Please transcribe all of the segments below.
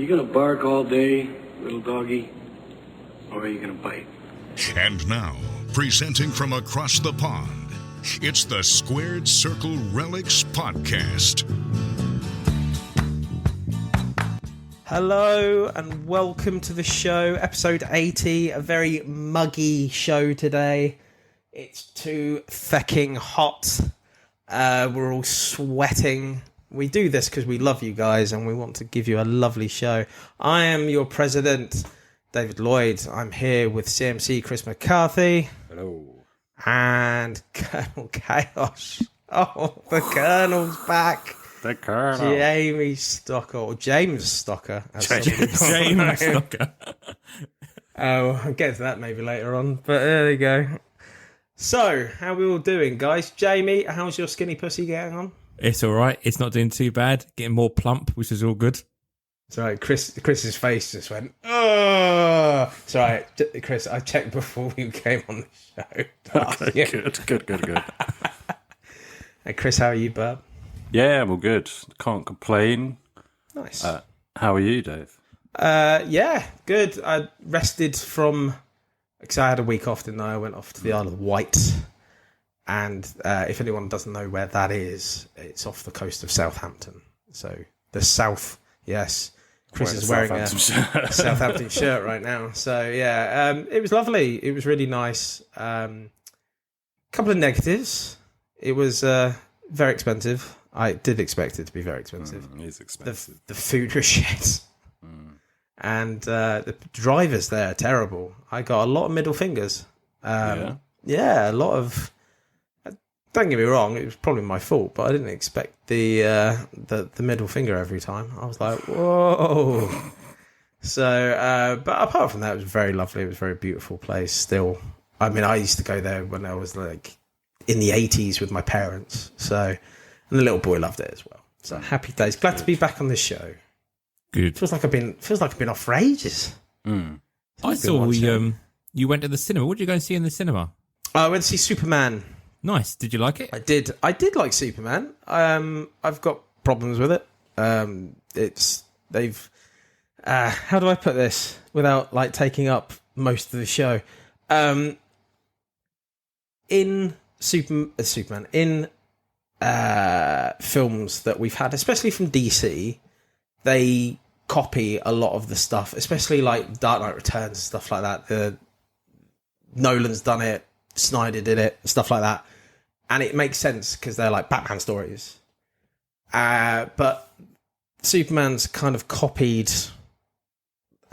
you gonna bark all day, little doggy, or are you gonna bite? And now, presenting from across the pond, it's the Squared Circle Relics Podcast. Hello and welcome to the show, episode 80, a very muggy show today. It's too fecking hot. We're all sweating. We do this because we love you guys and we want to give you a lovely show. I am your president, David Lloyd. I'm here with CMC Chris McCarthy. Hello. And Colonel Chaos. Oh, the Colonel's back. The Colonel. Jamie Stocker, or James Stocker. James Stocker. Oh, I'll get to that maybe later on. But there you go. So, how are we all doing, guys? Jamie, how's your skinny pussy getting on? It's all right. It's not doing too bad. Getting more plump, which is all good. It's all right. Chris's face just went, oh. It's all right, Chris, I checked before we came on the show. Okay, good. Hey, Chris, how are you, bub? Yeah, I'm all good. Can't complain. Nice. How are you, Dave? Yeah, good. I rested from... because I had a week off, didn't I? I went off to the Isle of Wight. And if anyone doesn't know where that is, it's off the coast of Southampton. So the south, yes. Chris is wearing a Southampton shirt right now. So yeah, it was lovely. It was really nice. Couple of negatives. It was very expensive. I did expect it to be very expensive. It's expensive. The food was shit. And the drivers there are terrible. I got a lot of middle fingers. Yeah, a lot of... Don't get me wrong, it was probably my fault, but I didn't expect the middle finger every time. I was like, whoa. So, but apart from that, it was very lovely. It was a very beautiful place still. I mean, I used to go there when I was like in the 80s with my parents. So, and the little boy loved it as well. So happy days. Glad to be back on this show. Good. Feels like I've been off for ages. I saw you went to the cinema. What did you go and see in the cinema? I went to see Superman. Nice. Did you like it? I did like Superman. I've got problems with it. How do I put this without like taking up most of the show? In Superman, in films that we've had, especially from DC, they copy a lot of the stuff, especially like Dark Knight Returns and stuff like that. Nolan's done it, Snyder did it, stuff like that. And it makes sense because they're like Batman stories. But Superman's kind of copied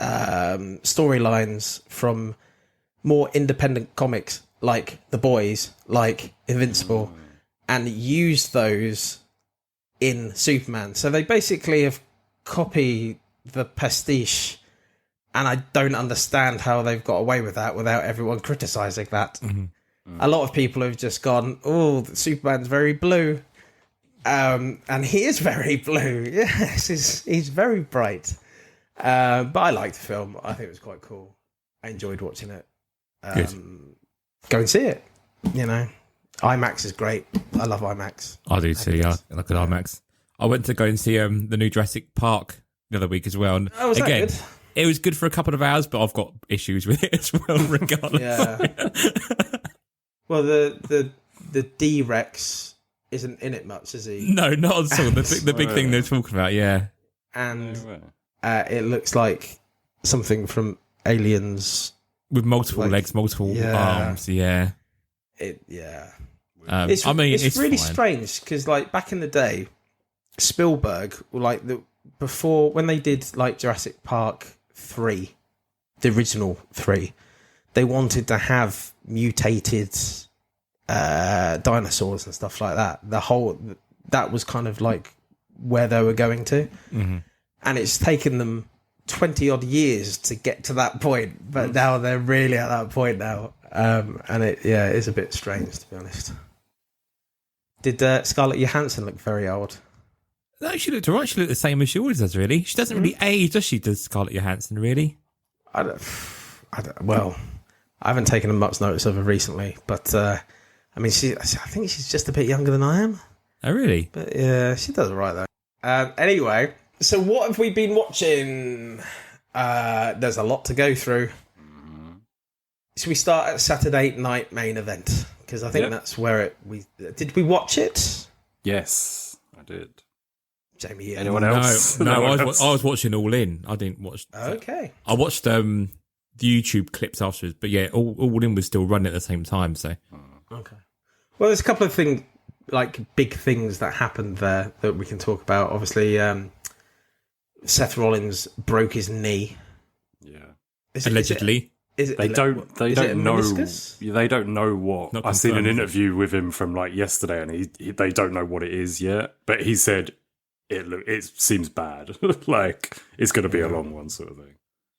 storylines from more independent comics like The Boys, like Invincible, and used those in Superman. So they basically have copied the pastiche, and I don't understand how they've got away with that without everyone criticising that. A lot of people have just gone, oh, Superman's very blue. And he is very blue. Yes, he's very bright. But I liked the film. I think it was quite cool. I enjoyed watching it. Go and see it. You know, IMAX is great. I love IMAX. I do too, yeah. I like IMAX. I went to go and see the new Jurassic Park the other week as well. And was that again, good? It was good for a couple of hours, but I've got issues with it as well, regardless. Yeah. Well, the D-Rex isn't in it much, is he? No, not at all. The big thing they're talking about, yeah. And it looks like something from Aliens. With multiple legs, multiple arms, yeah. It's it's really fine. strange because, like, back in the day, Spielberg, like before when they did like Jurassic Park 3, the original 3, they wanted to have mutated dinosaurs and stuff like that. That was kind of like where they were going to, and it's taken them 20 odd years to get to that point, but now they're really at that point now, and it is a bit strange, to be honest. Did Scarlett Johansson look very old? No, she looked alright. She looked the same as she always does, really. She doesn't really age, does she, does Scarlett Johansson, really? Well, I haven't taken much notice of her recently, but I mean, I think she's just a bit younger than I am. Oh, really? But yeah, she does all right, though. Anyway, So what have we been watching? There's a lot to go through. Should we start at Saturday night main event? Because I think that's where did we watch it? Yes, I did. Jamie, Anyone else? No, Anyone I else? was watching All In. I didn't watch. Okay. I watched the YouTube clips afterwards, but yeah, All In was still running at the same time. So Okay. Well, there's a couple of big things that happened there that we can talk about. Obviously, Seth Rollins broke his knee. allegedly, They don't know. meniscus? They don't know what. Not I seen an confirmed. interview with him from yesterday, and they don't know what it is yet. But he said it seems bad. It's going to be a long one, sort of thing.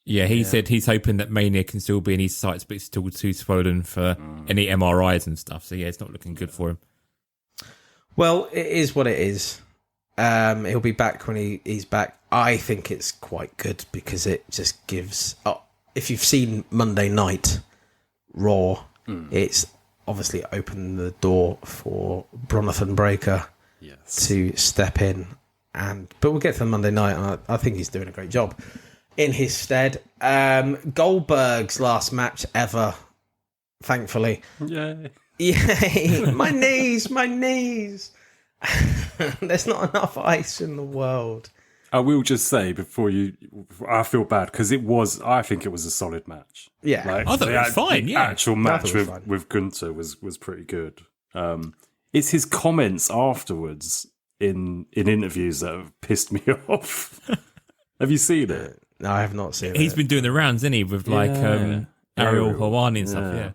yeah, he said he's hoping that Mania can still be in his sights, but it's still too swollen for any MRIs and stuff. So yeah, it's not looking good for him. Well, it is what it is. He'll be back when he's back. I think it's quite good because it just gives... if you've seen Monday Night Raw, it's obviously opened the door for Bronathan Breakker to step in. But we'll get to the Monday night, and I think he's doing a great job in his stead. Goldberg's last match ever, thankfully. Yay. Yay! My knees! There's not enough ice in the world. I will just say I feel bad because I think it was a solid match. Yeah. I thought it was fine, The yeah. actual match with Gunther was pretty good. It's his comments afterwards in interviews that have pissed me off. Have you seen it? No, I have not seen it. He's been doing the rounds, isn't he, with Ariel Helwani and stuff, yeah.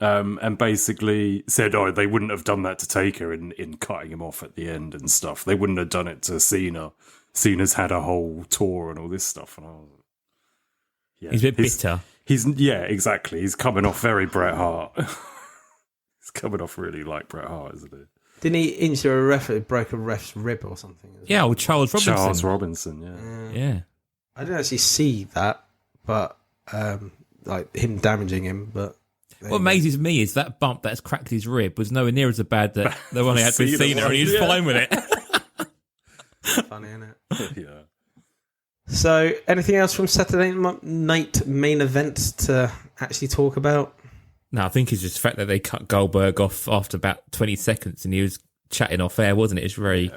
And basically said, they wouldn't have done that to Taker in cutting him off at the end and stuff. They wouldn't have done it to Cena. Cena's had a whole tour and all this stuff. And He's a bit bitter. Exactly. He's coming off very Bret Hart. He's coming off really like Bret Hart, isn't he? Didn't he injure a ref? Broke a ref's rib or something? Yeah, or Charles Robinson. Charles Robinson, Yeah. I didn't actually see that, but him damaging him. But What amazes me is that bump that's cracked his rib was nowhere near as bad that the one he had with Cena, and he's fine with it. funny, isn't it? yeah. So, anything else from Saturday night main event to actually talk about? No, I think it's just the fact that they cut Goldberg off after about 20 seconds and he was chatting off air, wasn't it? It's really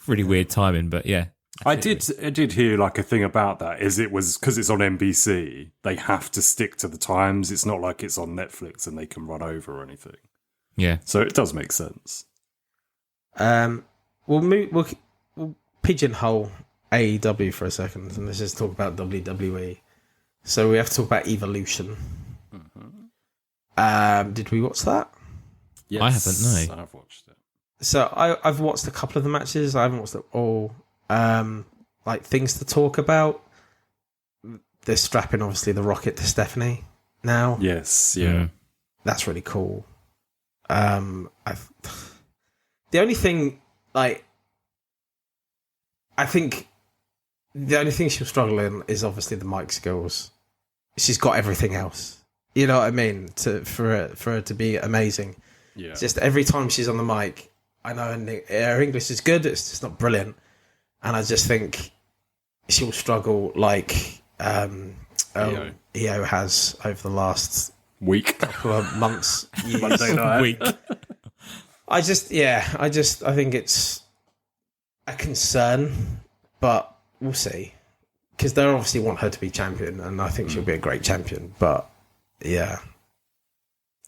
weird timing, but yeah. I did hear a thing about that. It was because it's on NBC, they have to stick to the times. It's not like it's on Netflix and they can run over or anything. Yeah. So it does make sense. We'll pigeonhole AEW for a second, and let's just talk about WWE. So we have to talk about Evolution. Did we watch that? Yes, I haven't, no. I've watched it. So I've watched a couple of the matches. I haven't watched it all. Things to talk about. They're strapping, obviously, the Rocket to Stephanie now. Yes, yeah. That's really cool. The only thing, I think the only thing she'll struggle in is obviously the mic skills. She's got everything else. You know what I mean? For her to be amazing. Yeah. Just every time she's on the mic, I know her English is good. It's just not brilliant. And I just think she'll struggle like EO has over the last week, couple of months, years. Monday night. Week. I think it's a concern, but we'll see. Because they obviously want her to be champion, and I think she'll be a great champion. But yeah,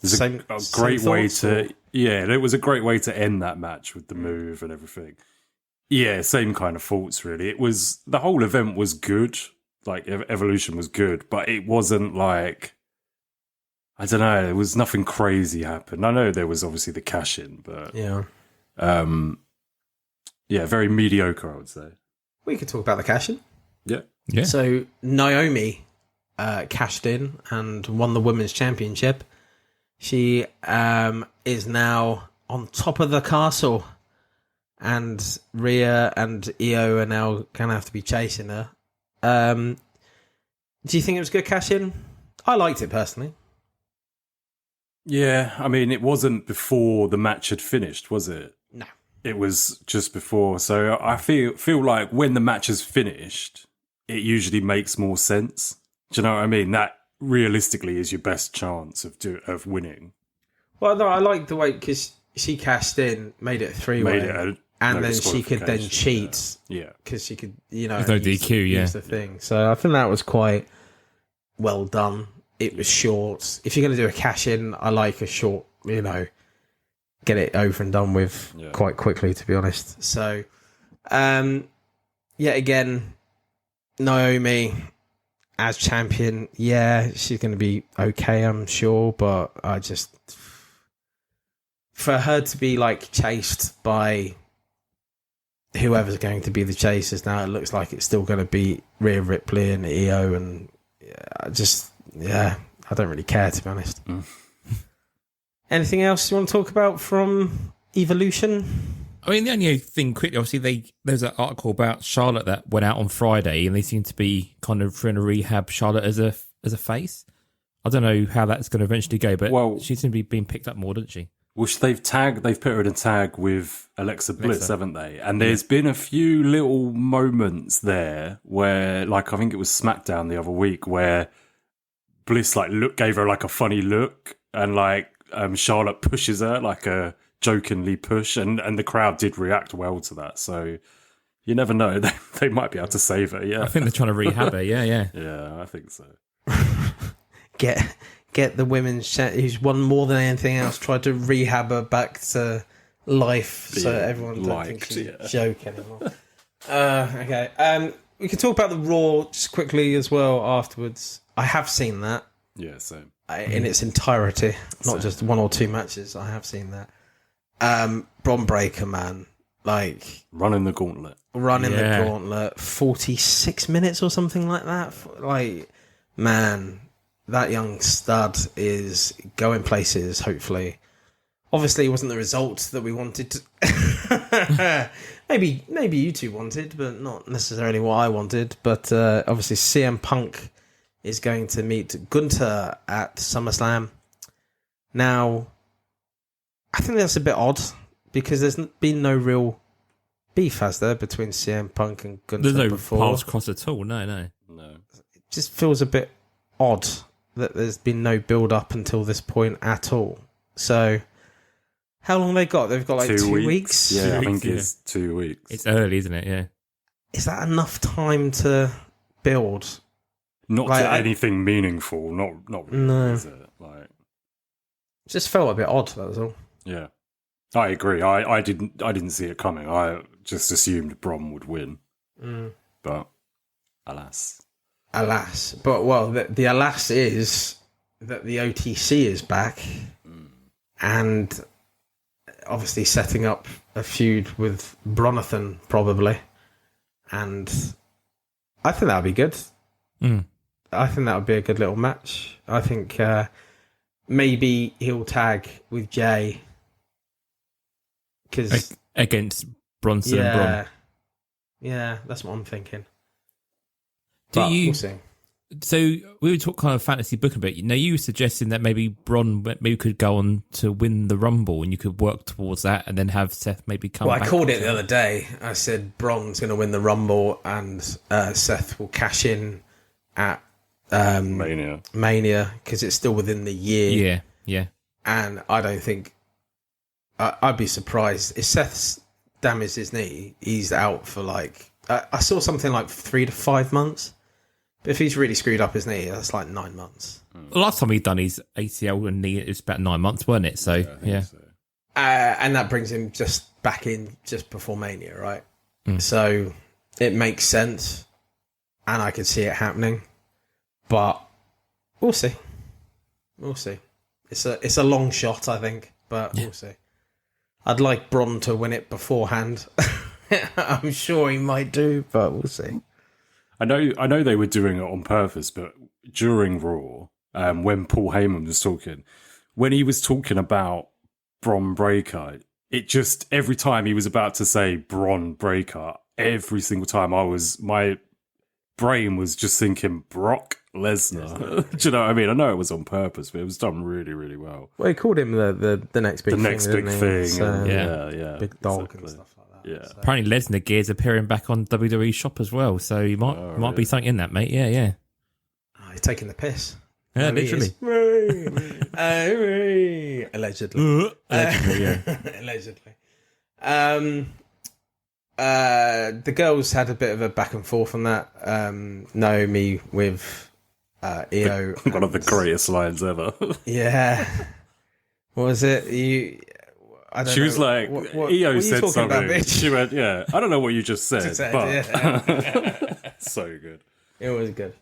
There's a great way to it was a great way to end that match with the move and everything. Yeah, same kind of thoughts really. It was the whole event was good, Evolution was good, but it wasn't I don't know, there was nothing crazy happened. I know there was obviously the cash in, but very mediocre, I would say. We could talk about the cash in. Yeah. So Naomi cashed in and won the women's championship. She is now on top of the castle, and Rhea and Io are now going to have to be chasing her. Do you think it was a good cash in? I liked it personally. Yeah, I mean, it wasn't before the match had finished, was it? No. It was just before. So I feel like when the match is finished, it usually makes more sense. Do you know what I mean? That realistically is your best chance of winning. Well, no, I like the way, because she cashed in, made it a three-way, and then she could then cheat. Yeah. Because she could, There's no DQ, use the thing. So I think that was quite well done. It was short. If you're going to do a cash-in, I like a short, get it over and done with quite quickly, to be honest. So, yet again, Naomi as champion, she's going to be okay, I'm sure, but for her to be like chased by whoever's going to be the chasers now, it looks like it's still going to be Rhea Ripley and Io, and I don't really care, to be honest. Anything else you want to talk about from Evolution? I mean, the only thing quickly, obviously, there's an article about Charlotte that went out on Friday, and they seem to be kind of trying to rehab Charlotte as a face. I don't know how that's going to eventually go, but she seems to be being picked up more, doesn't she? Well, they've put her in a tag with Alexa Bliss, haven't they? And there's been a few little moments there where, like, I think it was SmackDown the other week, where Bliss gave her like a funny look, and Charlotte pushes her like a jokingly push, and the crowd did react well to that. So you never know, they might be able to save her. Yeah, I think they're trying to rehab her. Yeah. Yeah, I think so. Get the women's who's won more than anything else, tried to rehab her back to life, so everyone don't think she's a joke anymore. Okay. We can talk about the Raw just quickly as well afterwards. I have seen that. Yeah, same. In its entirety, not just one or two matches. I have seen that. Bron Breakker, man, running the gauntlet. The gauntlet, 46 minutes or something like that. Man, that young stud is going places, hopefully. Obviously, it wasn't the result that we wanted. Maybe you two wanted, but not necessarily what I wanted. But obviously, CM Punk is going to meet Gunther at SummerSlam. Now, I think that's a bit odd, because there's been no real beef, has there, between CM Punk and Gunther before? There's no paths cross at all, no. It just feels a bit odd that there's been no build-up until this point at all. So, how long have they got? They've got 2 weeks? Yeah, I think it's 2 weeks. It's early, isn't it? Yeah. Is that enough time to build? Not to anything meaningful, not really, no. Is it? It just felt a bit odd, that was all. Yeah. I agree. I didn't see it coming. I just assumed Brom would win. But alas. But the alas is that the OTC is back, and obviously setting up a feud with Bronathan, probably. And I think that would be good. I think that would be a good little match. I think maybe he'll tag with Jay. Against Bronson and Bron. Yeah, that's what I'm thinking. We'll see. So we were talking kind of fantasy booking, but you were suggesting that maybe Bron could go on to win the Rumble, and you could work towards that, and then have Seth maybe come back. I called it the other day. I said Bron's going to win the Rumble, and Seth will cash in at Mania, because it's still within the year. Yeah. And I don't think... I'd be surprised. If Seth's damaged his knee, he's out for I saw something like 3 to 5 months. But if he's really screwed up his knee, that's 9 months. The last time he'd done his ACL and knee, it was about 9 months, wasn't it? So, yeah. And that brings him just back in just before Mania, right? So it makes sense. And I could see it happening. But we'll see. It's a long shot, I think. But we'll see. I'd like Bron to win it beforehand. I'm sure he might do, but we'll see. I know they were doing it on purpose, but during Raw, when Paul Heyman was talking, when he was talking about Bron Breakker, it just, every time he was about to say Bron Breakker, every single time my brain was just thinking Brock. Lesnar. Do you know what I mean? I know it was on purpose, but it was done really, really well. Well, he called him the next big thing. The next big thing. So, yeah. Big dog exactly. and stuff like that. Yeah. So. Apparently, Lesnar gear's appearing back on WWE Shop as well, so you might be something in that, mate. Yeah. Oh, you're taking the piss. Yeah, literally. Allegedly. Allegedly, yeah. Allegedly. The girls had a bit of a back and forth on that. Naomi with Io. One of the greatest lines ever. Yeah. What was it? I don't She was know. like, what Io are you said talking something. about, bitch? She went, yeah, I don't know what you just said, but Yeah. so good. It was good.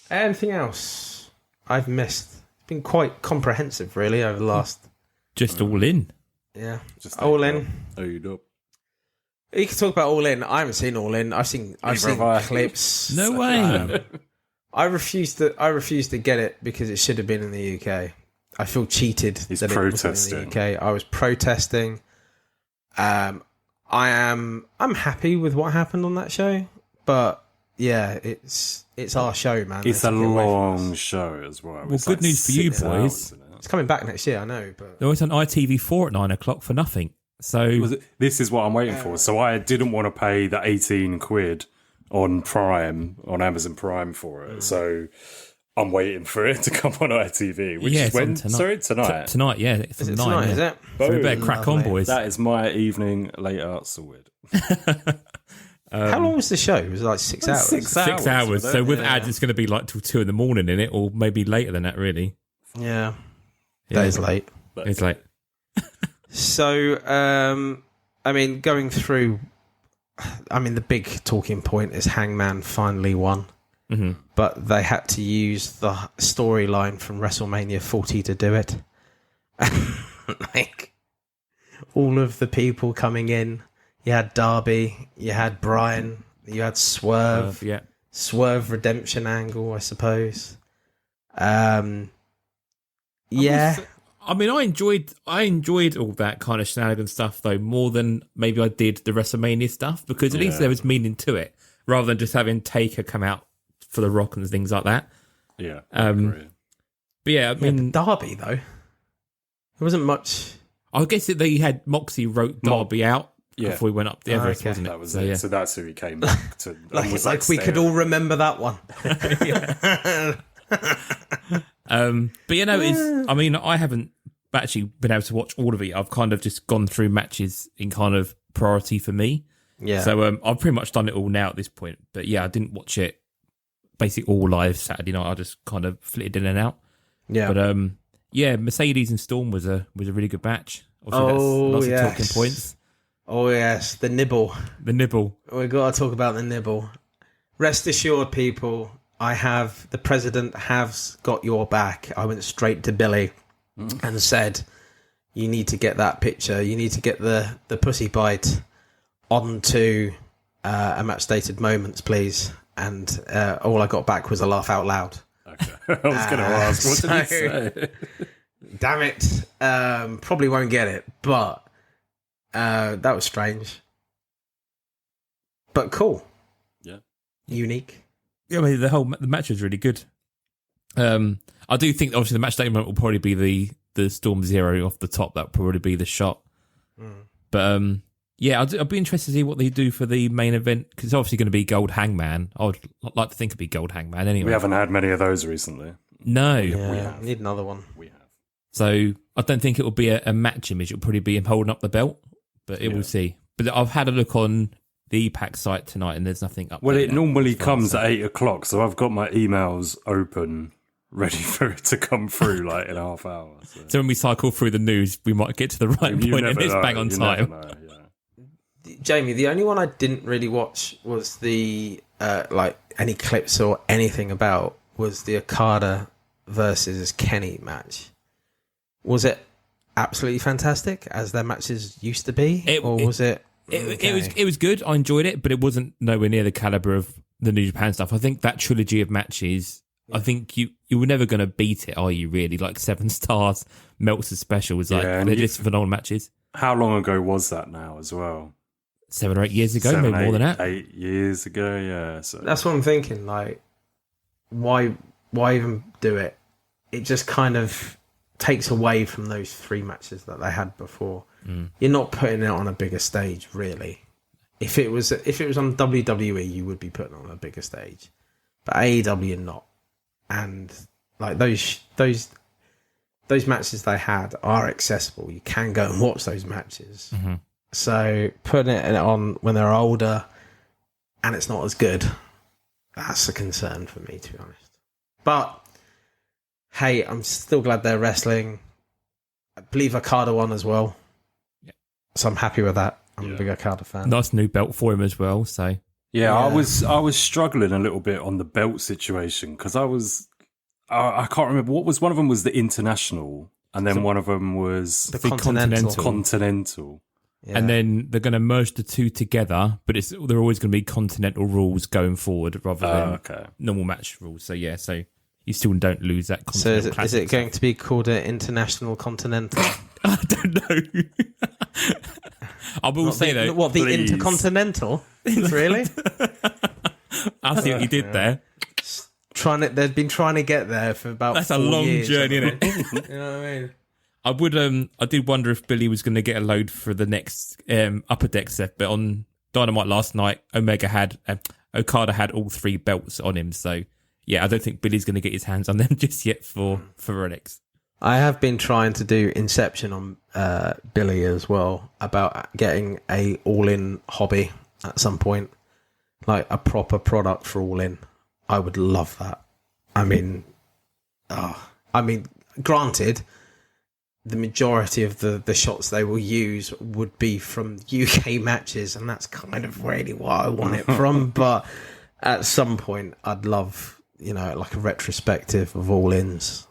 Anything else I've missed? It's been quite comprehensive, really, over the last... Just all in. Yeah. Just All In. You You can talk about All In. I haven't seen All In. I've seen clips. No way. I refuse to get it because it should have been in the UK. I feel cheated. He's that protesting. It wasn't in the UK. I was protesting. I'm happy with what happened on that show, but yeah, it's our show, man. It's They a took it away from long us. show as well. Well, It's good news for you 6 boys. hours, isn't it? It's coming back next year, I know, but They're always on ITV4 at 9 o'clock for nothing. So This is what I'm waiting for. So I didn't want to pay the 18 quid on Prime, on Amazon Prime for it. So I'm waiting for it to come on ITV, which is when? Sorry, tonight. Tonight, yeah. It's is it 9, tonight? yeah. Is it? So we better crack on, Lovely. boys. That is my evening later sorted. How long was the show? It was like 6 hours. 6 hours. So with ads, it's going to be like till 2 a.m. in it, or maybe later than that, really. Yeah. Yeah. That is late. It's like, So, I mean, going through, the big talking point is Hangman finally won. mm-hmm. But they had to use the storyline from WrestleMania 40 to do it. Like, all of the people coming in. You had Darby, you had Bryan, you had Swerve. yeah. Swerve redemption angle, I suppose. Yeah. I mean, I enjoyed all that kind of shenanigans stuff though more than maybe I did the WrestleMania stuff, because at least there was meaning to it rather than just having Taker come out for The Rock and things like that. Yeah. I agree. But yeah, I mean, Darby though, there wasn't much. I guess that they had Moxie wrote Darby out before he went up the Everest, okay. wasn't it? That was So, it. yeah. So that's who he came back to. and Like, was we could all remember that one. But you know, it's. I mean, I haven't actually been able to watch all of it. I've kind of just gone through matches in kind of priority for me. Yeah. So I've pretty much done it all now at this point. But yeah, I didn't watch it basically all live Saturday night. I just kind of flitted in and out. Yeah. But yeah, Mercedes and Storm was a really good match. Obviously, that's lots of talking points. Oh yes, the nibble. The nibble. We've got to talk about the nibble. Rest assured, people, the president has got your back. I went straight to Billy and said, you need to get that picture. You need to get the pussy bite onto a Match Dated Moments, please. And all I got back was a laugh out loud. Okay. I was going to ask, what did he say? Damn it. Probably won't get it, but that was strange. But cool. Yeah. Unique. Yeah, I mean, the match was really good. I do think obviously the match statement will probably be the Storm Zero off the top. That will probably be the shot. But yeah, I'd be interested to see what they do for the main event, because it's obviously going to be Gold Hangman. I would like to think it'd be Gold Hangman anyway. We haven't had many of those recently. No. Yeah, need another one. We have. So I don't think it will be a match image. It'll probably be him holding up the belt, but we'll see. But I've had a look on the EPAC site tonight, and there's nothing up. Well, there it yet. normally comes at 8 o'clock, so I've got my emails open, ready for it to come through like in a half hour. So when we cycle through the news, we might get to the right You point, never and it's know, bang on you time. never know, yeah. Jamie, the only one I didn't really watch was the like any clips or anything about was the Okada versus Kenny match. Was it absolutely fantastic as their matches used to be, It was good. I enjoyed it, but it wasn't nowhere near the caliber of the New Japan stuff. I think that trilogy of matches, I think you were never going to beat it, are you? Really, like 7 stars, Meltzer's special was like they're just phenomenal matches. How long ago was that now as well? 7 or 8 years ago, maybe more than that. 8 years ago, yeah. So that's what I'm thinking. Like, why even do it? It just kind of takes away from those 3 matches that they had before. You're not putting it on a bigger stage, really. If it was on WWE, you would be putting it on a bigger stage, but AEW not. And like those matches they had are accessible. You can go and watch those matches. So putting it on when they're older and it's not as good, that's a concern for me, to be honest. But hey, I'm still glad they're wrestling. I believe Okada won as well. Yeah. So I'm happy with that. I'm a big Okada fan. Nice new belt for him as well. So yeah. I was struggling a little bit on the belt situation because I can't remember what was one of them was the international, and then one of them was the continental. Yeah. And then they're going to merge the 2 together, but they're always going to be continental rules going forward rather than normal match rules. So yeah, so you still don't lose that. So is it going to be called an international continental? I don't know. I will say though, what the intercontinental? Really? I see what you did there. They've been trying to get there for about. That's a long journey, isn't it? You know what I mean? I did wonder if Billy was going to get a load for the next Upper Deck set, but on Dynamite last night, Okada had all 3 belts on him. So yeah, I don't think Billy's going to get his hands on them just yet for relics. I have been trying to do Inception on Billy as well about getting a all-in hobby at some point, like a proper product for all-in. I would love that. I mean, granted, the majority of the shots they will use would be from UK matches, and that's kind of really what I want it from. But at some point, I'd love, like a retrospective of all-ins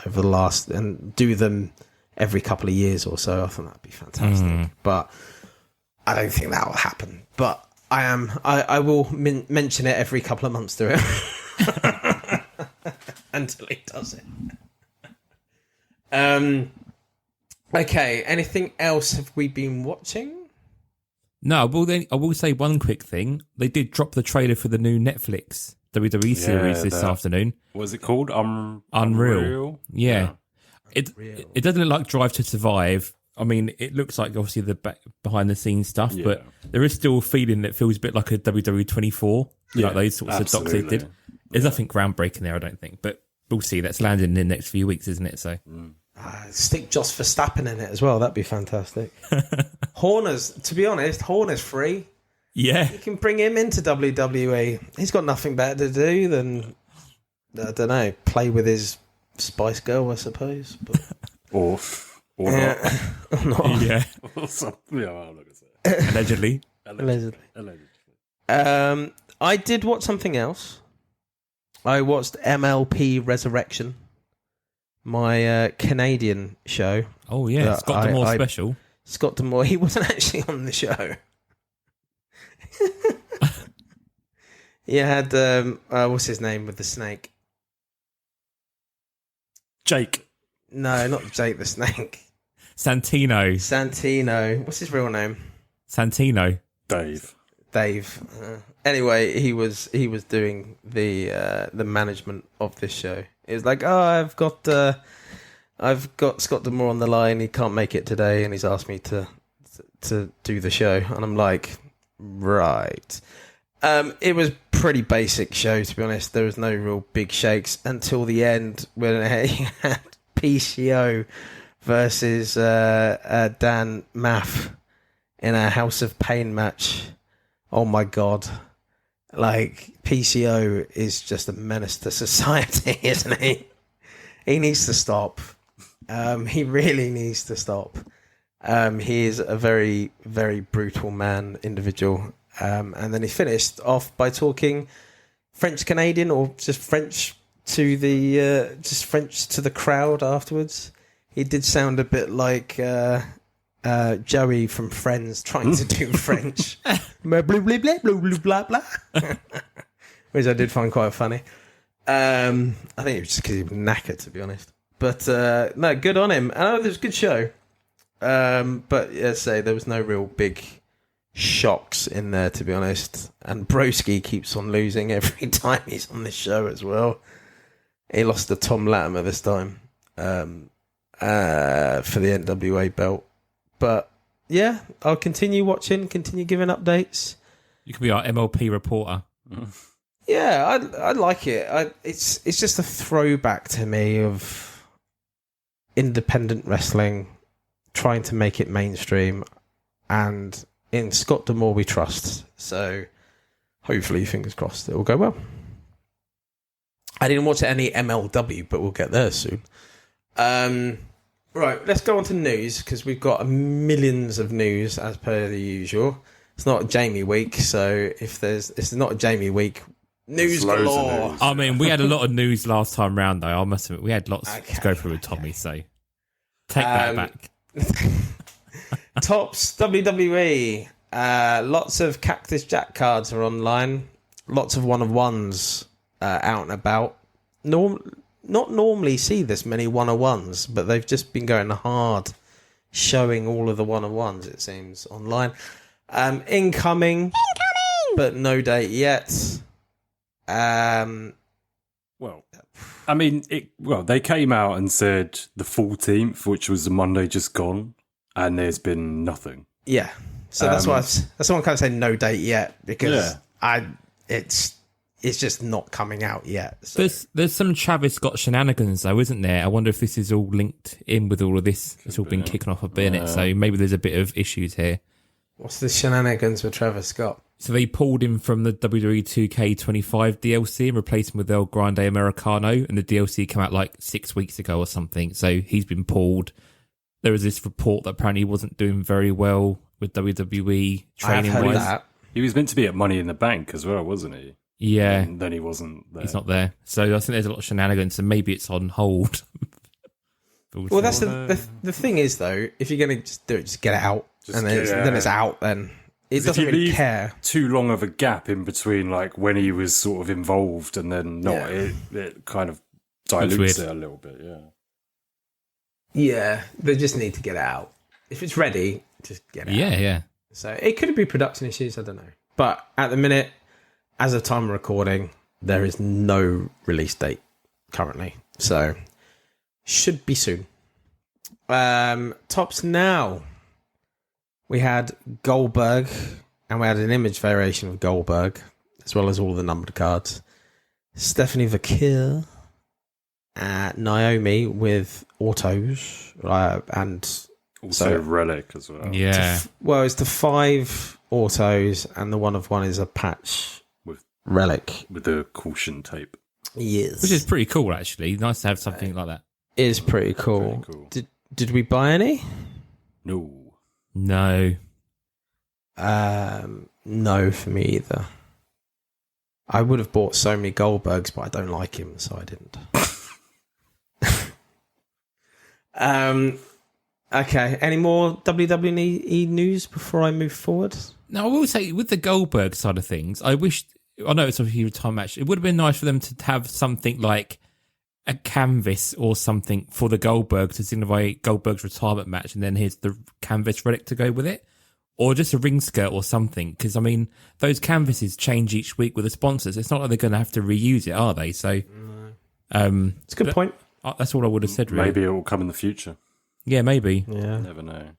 over the last, and do them every couple of years or so. I think that'd be fantastic. But I don't think that will happen. But I will mention it every couple of months to it until he does it. Okay, anything else have we been watching? No, I will say one quick thing. They did drop the trailer for the new Netflix WWE series this afternoon. What was it called? Unreal. Yeah. It doesn't look like Drive to Survive. I mean, it looks like obviously the behind the scenes stuff, but there is still a feeling that feels a bit like a WWE 24, like those sorts of docs they did. There's nothing groundbreaking there, I don't think, but we'll see. That's landing in the next few weeks, isn't it? So stick Jos Verstappen in it as well. That'd be fantastic. Horner's, to be honest, Horner's free. Yeah, you can bring him into WWE. He's got nothing better to do than, I don't know, play with his Spice Girl, I suppose. But or not. Or not. Yeah. I'm not gonna say it. Allegedly. I did watch something else. I watched MLP Resurrection, my Canadian show. Oh yeah, Scott D'Amore special. Scott D'Amore, he wasn't actually on the show. You had what's his name with the snake? Jake. No, not Jake the Snake. Santino. What's his real name? Santino. Dave. Anyway, he was doing the management of this show. It was like, I've got Scott D'Amore on the line. He can't make it today, and he's asked me to do the show. And I'm like, right. It was pretty basic show, to be honest. There was no real big shakes until the end when he had PCO versus Dan Maff in a House of Pain match. Oh my god. Like, PCO is just a menace to society, isn't he? He needs to stop. He really needs to stop. He is a very, very brutal individual. And then he finished off by talking French Canadian, or just French to the crowd afterwards. He did sound a bit like Joey from Friends trying to do French. Blah, blah, blah, blah, blah, blah, blah. Which I did find quite funny. I think it was just because he was knackered, to be honest. But no, good on him. And it was a good show. But yeah, there was no real big shocks in there, to be honest. And Broski keeps on losing every time he's on this show as well. He lost to Tom Latimer this time for the NWA belt. But yeah, I'll continue watching, continue giving updates. You could be our MLP reporter. Yeah, I like it. It's just a throwback to me of independent wrestling, trying to make it mainstream, and in Scott D'Amore we trust. So hopefully, fingers crossed, it will go well. I didn't watch any MLW, but we'll get there soon. Right, let's go on to news, because we've got millions of news as per the usual. It's not a Jamie week, so it's not a Jamie week, news galore. News. I mean, we had a lot of news last time round, though. I must admit, we had lots to go through with Tommy, so take that back. Tops WWE. Lots of Cactus Jack cards are online. Lots of one-of-ones out and about. Not normally see this many one-of-ones, but they've just been going hard showing all of the one-of-ones, it seems, online. Incoming, but no date yet. Well, I mean, they came out and said the 14th, which was the Monday just gone, and there's been nothing. Yeah, so that's why I'm kind of saying no date yet, because it's just not coming out yet. So. There's some Travis Scott shenanigans, though, isn't there? I wonder if this is all linked in with all of this. It's all been kicking off a bit, so maybe there's a bit of issues here. What's the shenanigans with Travis Scott? So they pulled him from the WWE 2K25 DLC and replaced him with El Grande Americano, and the DLC came out like 6 weeks ago or something. So he's been pulled. There was this report that apparently he wasn't doing very well with WWE training-wise. He was meant to be at Money in the Bank as well, wasn't he? Yeah. And then he wasn't there. He's not there. So I think there's a lot of shenanigans, and maybe it's on hold. Well, that's the thing is, though, if you're going to just do it, just get it out. Then it's out, then it doesn't really care. Too long of a gap in between, like when he was sort of involved and then not, it kind of dilutes it a little bit, Yeah, they just need to get it out. If it's ready, just get it out. Yeah. So it could be production issues, I don't know. But at the minute, as of time of recording, there is no release date currently. So should be soon. Tops now. We had Goldberg, and we had an image variation of Goldberg, as well as all the numbered cards. Stephanie Vakir, Naomi with autos, and also Relic as well. Yeah. It's the 5 autos, and the one-of-one is a patch with Relic. With the caution tape. Yes. Which is pretty cool, actually. Nice to have something like that. It is pretty cool. Did we buy any? No. No, for me either. I would have bought so many Goldbergs, but I don't like him, so I didn't. Okay, any more WWE news before I move forward? No, I will say, with the Goldberg side of things, I know it's obviously a retirement match. It would have been nice for them to have something like a canvas or something for the Goldberg to signify Goldberg's retirement match, and then here's the canvas relic to go with it, or just a ring skirt or something. Because I mean, those canvases change each week with the sponsors. It's not like they're going to have to reuse it, are they? So, it's a good point. That's all I would have said. Really. Maybe it will come in the future. Yeah, maybe. Yeah, never know.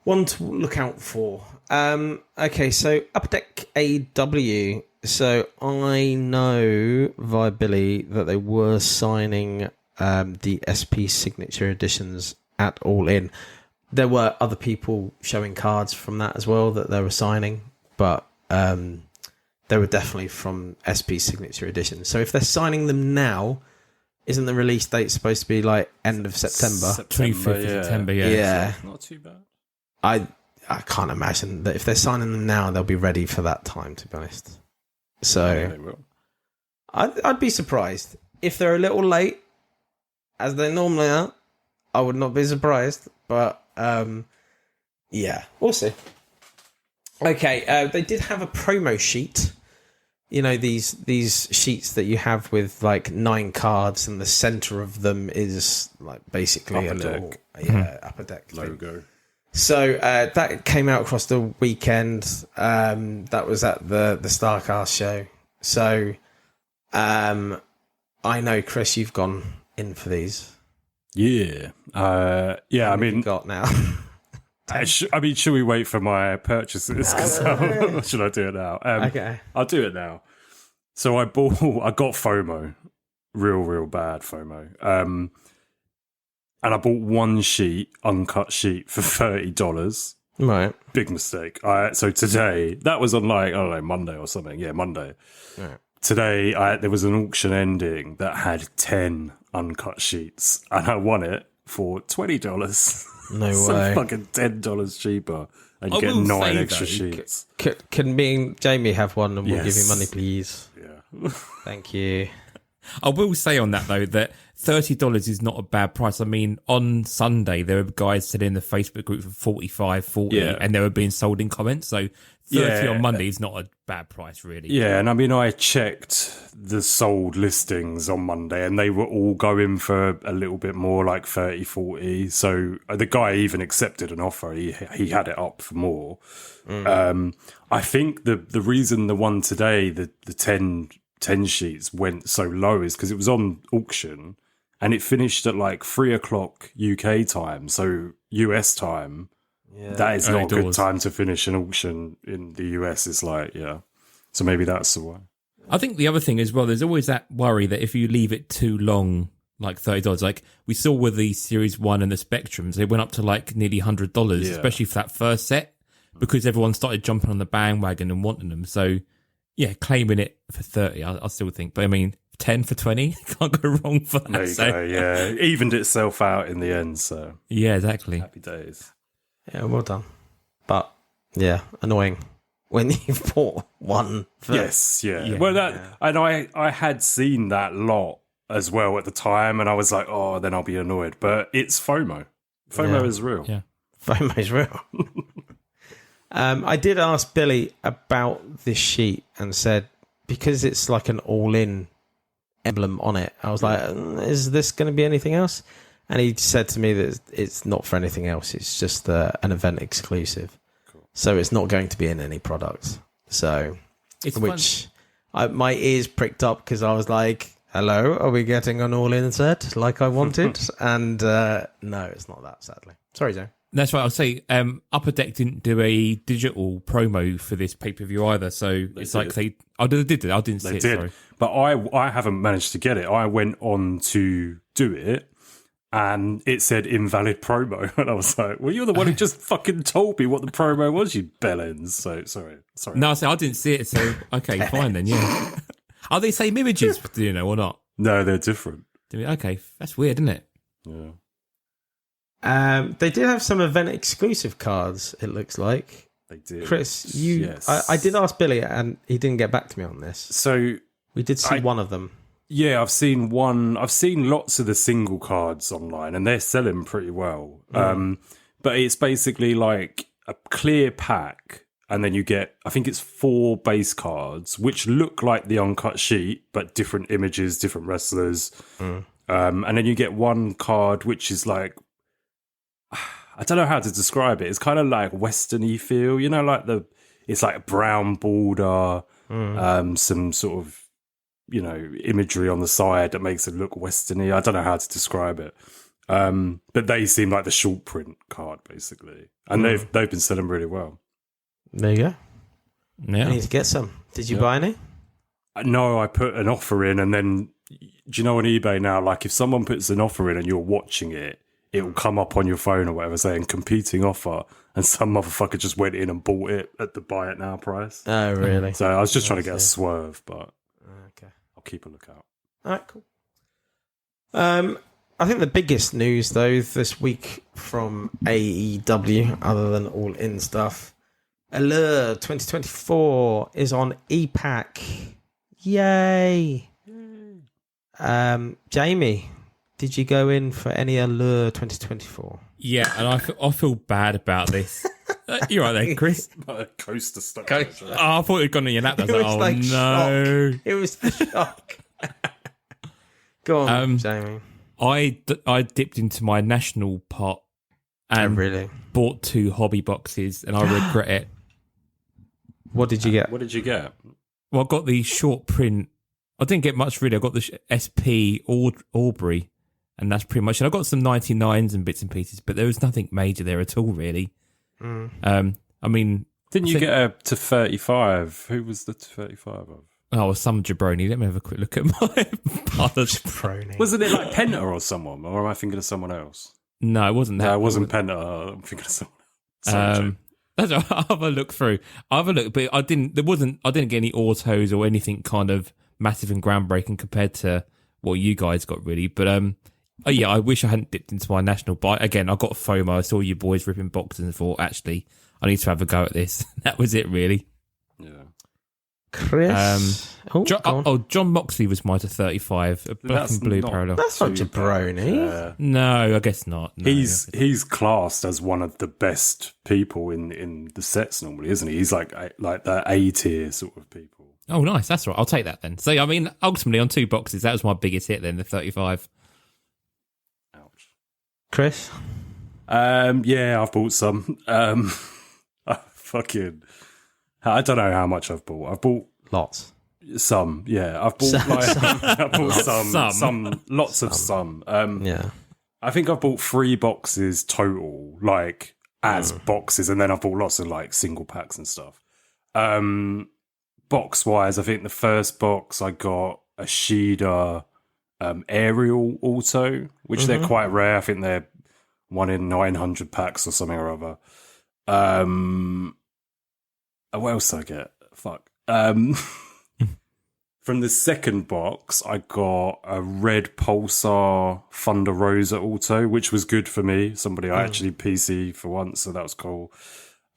One to look out for. Okay, so Upper Deck AEW. So I know via Billy that they were signing the SP signature editions at All In. There were other people showing cards from that as well that they were signing, but they were definitely from SP signature editions. So if they're signing them now, isn't the release date supposed to be like end of September? 25th of September, yeah. Not too bad. I can't imagine that if they're signing them now, they'll be ready for that time, to be honest. So they will. I'd be surprised if they're a little late, as they normally are. I would not be surprised, but yeah, we'll see. Okay, they did have a promo sheet. You know, these sheets that you have with like 9 cards, and the center of them is like basically upper a little deck. upper deck logo. So that came out across the weekend. That was at the Starcast show. So I know, Chris, you've gone in for these. Yeah. What have you got now? Should we wait for my purchases? Should I do it now? Okay. I'll do it now. So I got FOMO. Real bad FOMO. And I bought one uncut sheet for $30. Right. Big mistake. So today, that was on Monday or something. Yeah, Monday. Right. Today, there was an auction ending that had 10 uncut sheets, and I won it for $20. No so way. Fucking $10 cheaper, and you get 9 extra sheets. Can me and Jamie have one, and we'll give you money, please? Yeah. Thank you. I will say on that though that $30 is not a bad price. I mean, on Sunday there were guys sitting in the Facebook group for $45, $40, and they were being sold in comments. So 30 on Monday is not a bad price, really. Yeah, and I mean, I checked the sold listings on Monday, and they were all going for a little bit more, like 30, 40. So the guy even accepted an offer. He had it up for more. I think the reason the one today, the 10 sheets went so low is because it was on auction and it finished at like 3:00 UK time. So US time, that is not a good time to finish an auction in the US. It's like, so maybe that's the one. I think the other thing as well, there's always that worry that if you leave it too long, like $30, like we saw with the Series 1 and the Spectrums, they went up to like nearly $100, especially for that first set, because everyone started jumping on the bandwagon and wanting them. So yeah, claiming it for 30, I still think. But I mean, 10 for 20, can't go wrong for that. There you go, yeah. It evened itself out in the end, so. Yeah, exactly. Happy days. Yeah, well done. But, yeah, annoying when you've bought one. Yes, yeah. Well, and I had seen that lot as well at the time, and I was like, oh, then I'll be annoyed. But it's FOMO. FOMO is real. Yeah. FOMO is real. I did ask Billy about this sheet and said, because it's like an all-in emblem on it, I was like, is this going to be anything else? And he said to me that it's not for anything else. It's just an event exclusive. Cool. So it's not going to be in any products. So, my ears pricked up because I was like, hello, are we getting an all-in set like I wanted? And no, it's not that, sadly. Sorry, Joe. That's right. I'll say Upper Deck didn't do a digital promo for this pay-per-view either. So it's like they... Oh, they did. I didn't see it, sorry. But I haven't managed to get it. I went on to do it and it said invalid promo. And I was like, well, you're the one who just fucking told me what the promo was, you bellends. So, sorry. No, I didn't see it. So, okay, fine then, yeah. Are they same images, do you know, or not? No, they're different. Okay, that's weird, isn't it? Yeah. They did have some event exclusive cards, it looks like. They did. Chris, Yes. I did ask Billy and he didn't get back to me on this. So we did see one of them. Yeah, I've seen one. I've seen lots of the single cards online and they're selling pretty well. But it's basically like a clear pack and then you get, I think it's 4 base cards, which look like the uncut sheet, but different images, different wrestlers. And then you get one card, which is like, I don't know how to describe it. It's kind of like Western-y feel, you know, like it's like a brown border, some sort of, you know, imagery on the side that makes it look Western-y. I don't know how to describe it. But they seem like the short print card, basically. And they've been selling really well. There you go. Yeah. I need to get some. Did you buy any? No, I put an offer in and then, do you know on eBay now, like if someone puts an offer in and you're watching it, it will come up on your phone or whatever saying competing offer, and some motherfucker just went in and bought it at the buy it now price. Oh, really? So I was just trying to get a swerve, but I'll keep a lookout. All right, cool. I think the biggest news, though, this week from AEW, other than all in stuff, Allure 2024 is on EPAC. Yay! Jamie, did you go in for any Allure 2024? Yeah, and I feel bad about this. You're right there, Chris. Coaster stuff. Oh, I thought it'd gone in your lap. I was like, oh, no. Shock. It was the shock. Go on, Jamie. I dipped into my national pot and really bought 2 hobby boxes, and I regret it. What did you get? What did you get? Well, I got the short print. I didn't get much really. I got the SP Aubrey, and that's pretty much it. I got some 99s and bits and pieces, but there was nothing major there at all, really. I mean, didn't you get to 35? Who was the 35 of? Oh, some jabroni. Let me have a quick look at my jabroni. Wasn't it like Penta or someone, or am I thinking of someone else? No, it wasn't that. No, it wasn't Penta. I'm thinking of someone else. Sorry, I'll have a look through. I'll have a look, but I didn't get any autos or anything kind of massive and groundbreaking compared to what you guys got, really. But oh yeah, I wish I hadn't dipped into my national. But again, I got FOMO. I saw you boys ripping boxes and thought, actually, I need to have a go at this. That was it, really. Yeah. Chris. John Moxley was mine to 35. A black and blue parallel. That's not jabroni. No, I guess not. No, he's classed as one of the best people in the sets normally, isn't he? He's like the A tier sort of people. Oh, nice. That's right. I'll take that then. So, I mean, ultimately on 2 boxes, that was my biggest hit then, the 35. Ouch. Chris? Yeah, I've bought some. I don't know how much I've bought. I've bought lots. Some, yeah. I've bought lots of some. Yeah. I think I've bought 3 boxes total, like as boxes, and then I've bought lots of like single packs and stuff. Box wise, I think the first box I got a Shida aerial auto, which they're quite rare. I think they're 1 in 900 packs or something or other. What else did I get? Fuck. From the second box, I got a red Pulsar Thunder Rosa auto, which was good for me. Somebody I actually PC for once, so that was cool.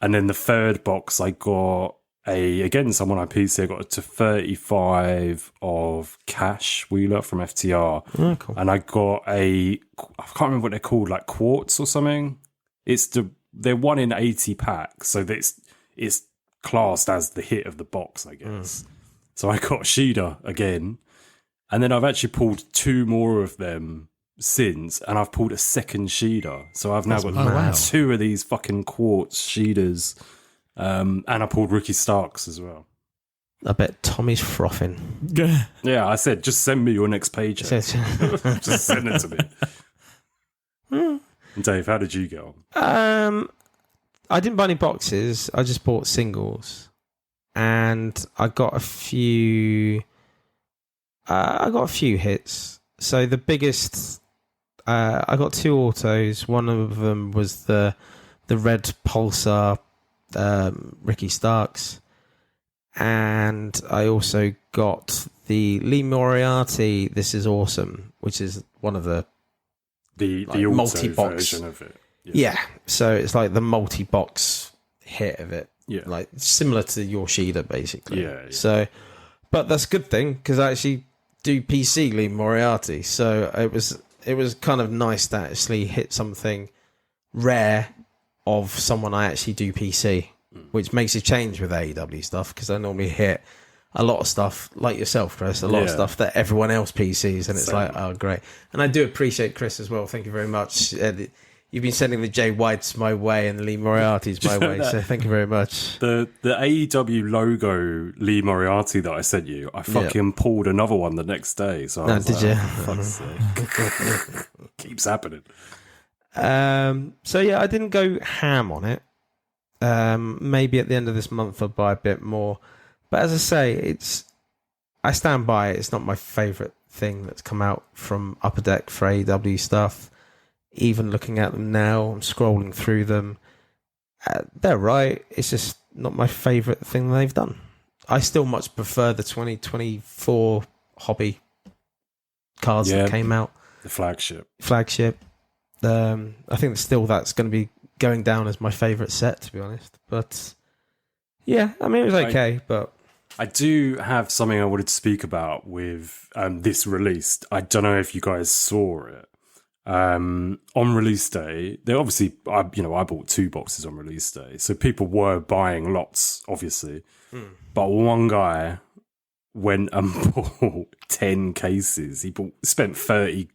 And then the third box, I got someone I PC. I got to 35 of Cash Wheeler from FTR. Oh, cool. And I got I can't remember what they're called, like quartz or something. They're 1 in 80 packs, so it's classed as the hit of the box, I guess. So I got Shida again, and then I've actually pulled 2 more of them since, and I've pulled a second Shida. So I've now got 2 of these fucking quartz Shidas, and I pulled Ricky Starks as well. I bet Tommy's frothing. Yeah, I said, just send me your next page. Just send it to me. And Dave, how did you get on? I didn't buy any boxes. I just bought singles, and I got a few. I got a few hits. So the biggest, I got 2 autos. One of them was the red Pulsar Ricky Starks, and I also got the Lee Moriarty This Is Awesome, which is one of the multi-box version of it. Yeah, so it's like the multi-box hit of it. Yeah. Like similar to your Shida, basically. Yeah. So, but that's a good thing, because I actually do PC Lee Moriarty. So it was kind of nice to actually hit something rare of someone I actually do PC, which makes a change with AEW stuff, because I normally hit a lot of stuff, like yourself, Chris, a lot of stuff that everyone else PCs, and it's like, oh, great. And I do appreciate Chris as well. Thank you very much. You've been sending the Jay Whites my way and the Lee Moriarty's my way, so thank you very much. The AEW logo Lee Moriarty that I sent you, I fucking pulled another one the next day. So I was did you? For fuck's sake. Keeps happening. So yeah, I didn't go ham on it. Maybe at the end of this month I'll buy a bit more. But as I say, I stand by it. It's not my favourite thing that's come out from Upper Deck for AEW stuff. Even looking at them now, I'm scrolling through them. They're right. It's just not my favourite thing they've done. I still much prefer the 2024 hobby cards that came out. The flagship. I think still that's going to be going down as my favourite set, to be honest. But yeah, I mean, it was okay, but I do have something I wanted to speak about with this release. I don't know if you guys saw it. On release day, they obviously, I bought 2 boxes on release day, so people were buying lots, obviously. But one guy went and bought 10 cases. He spent 30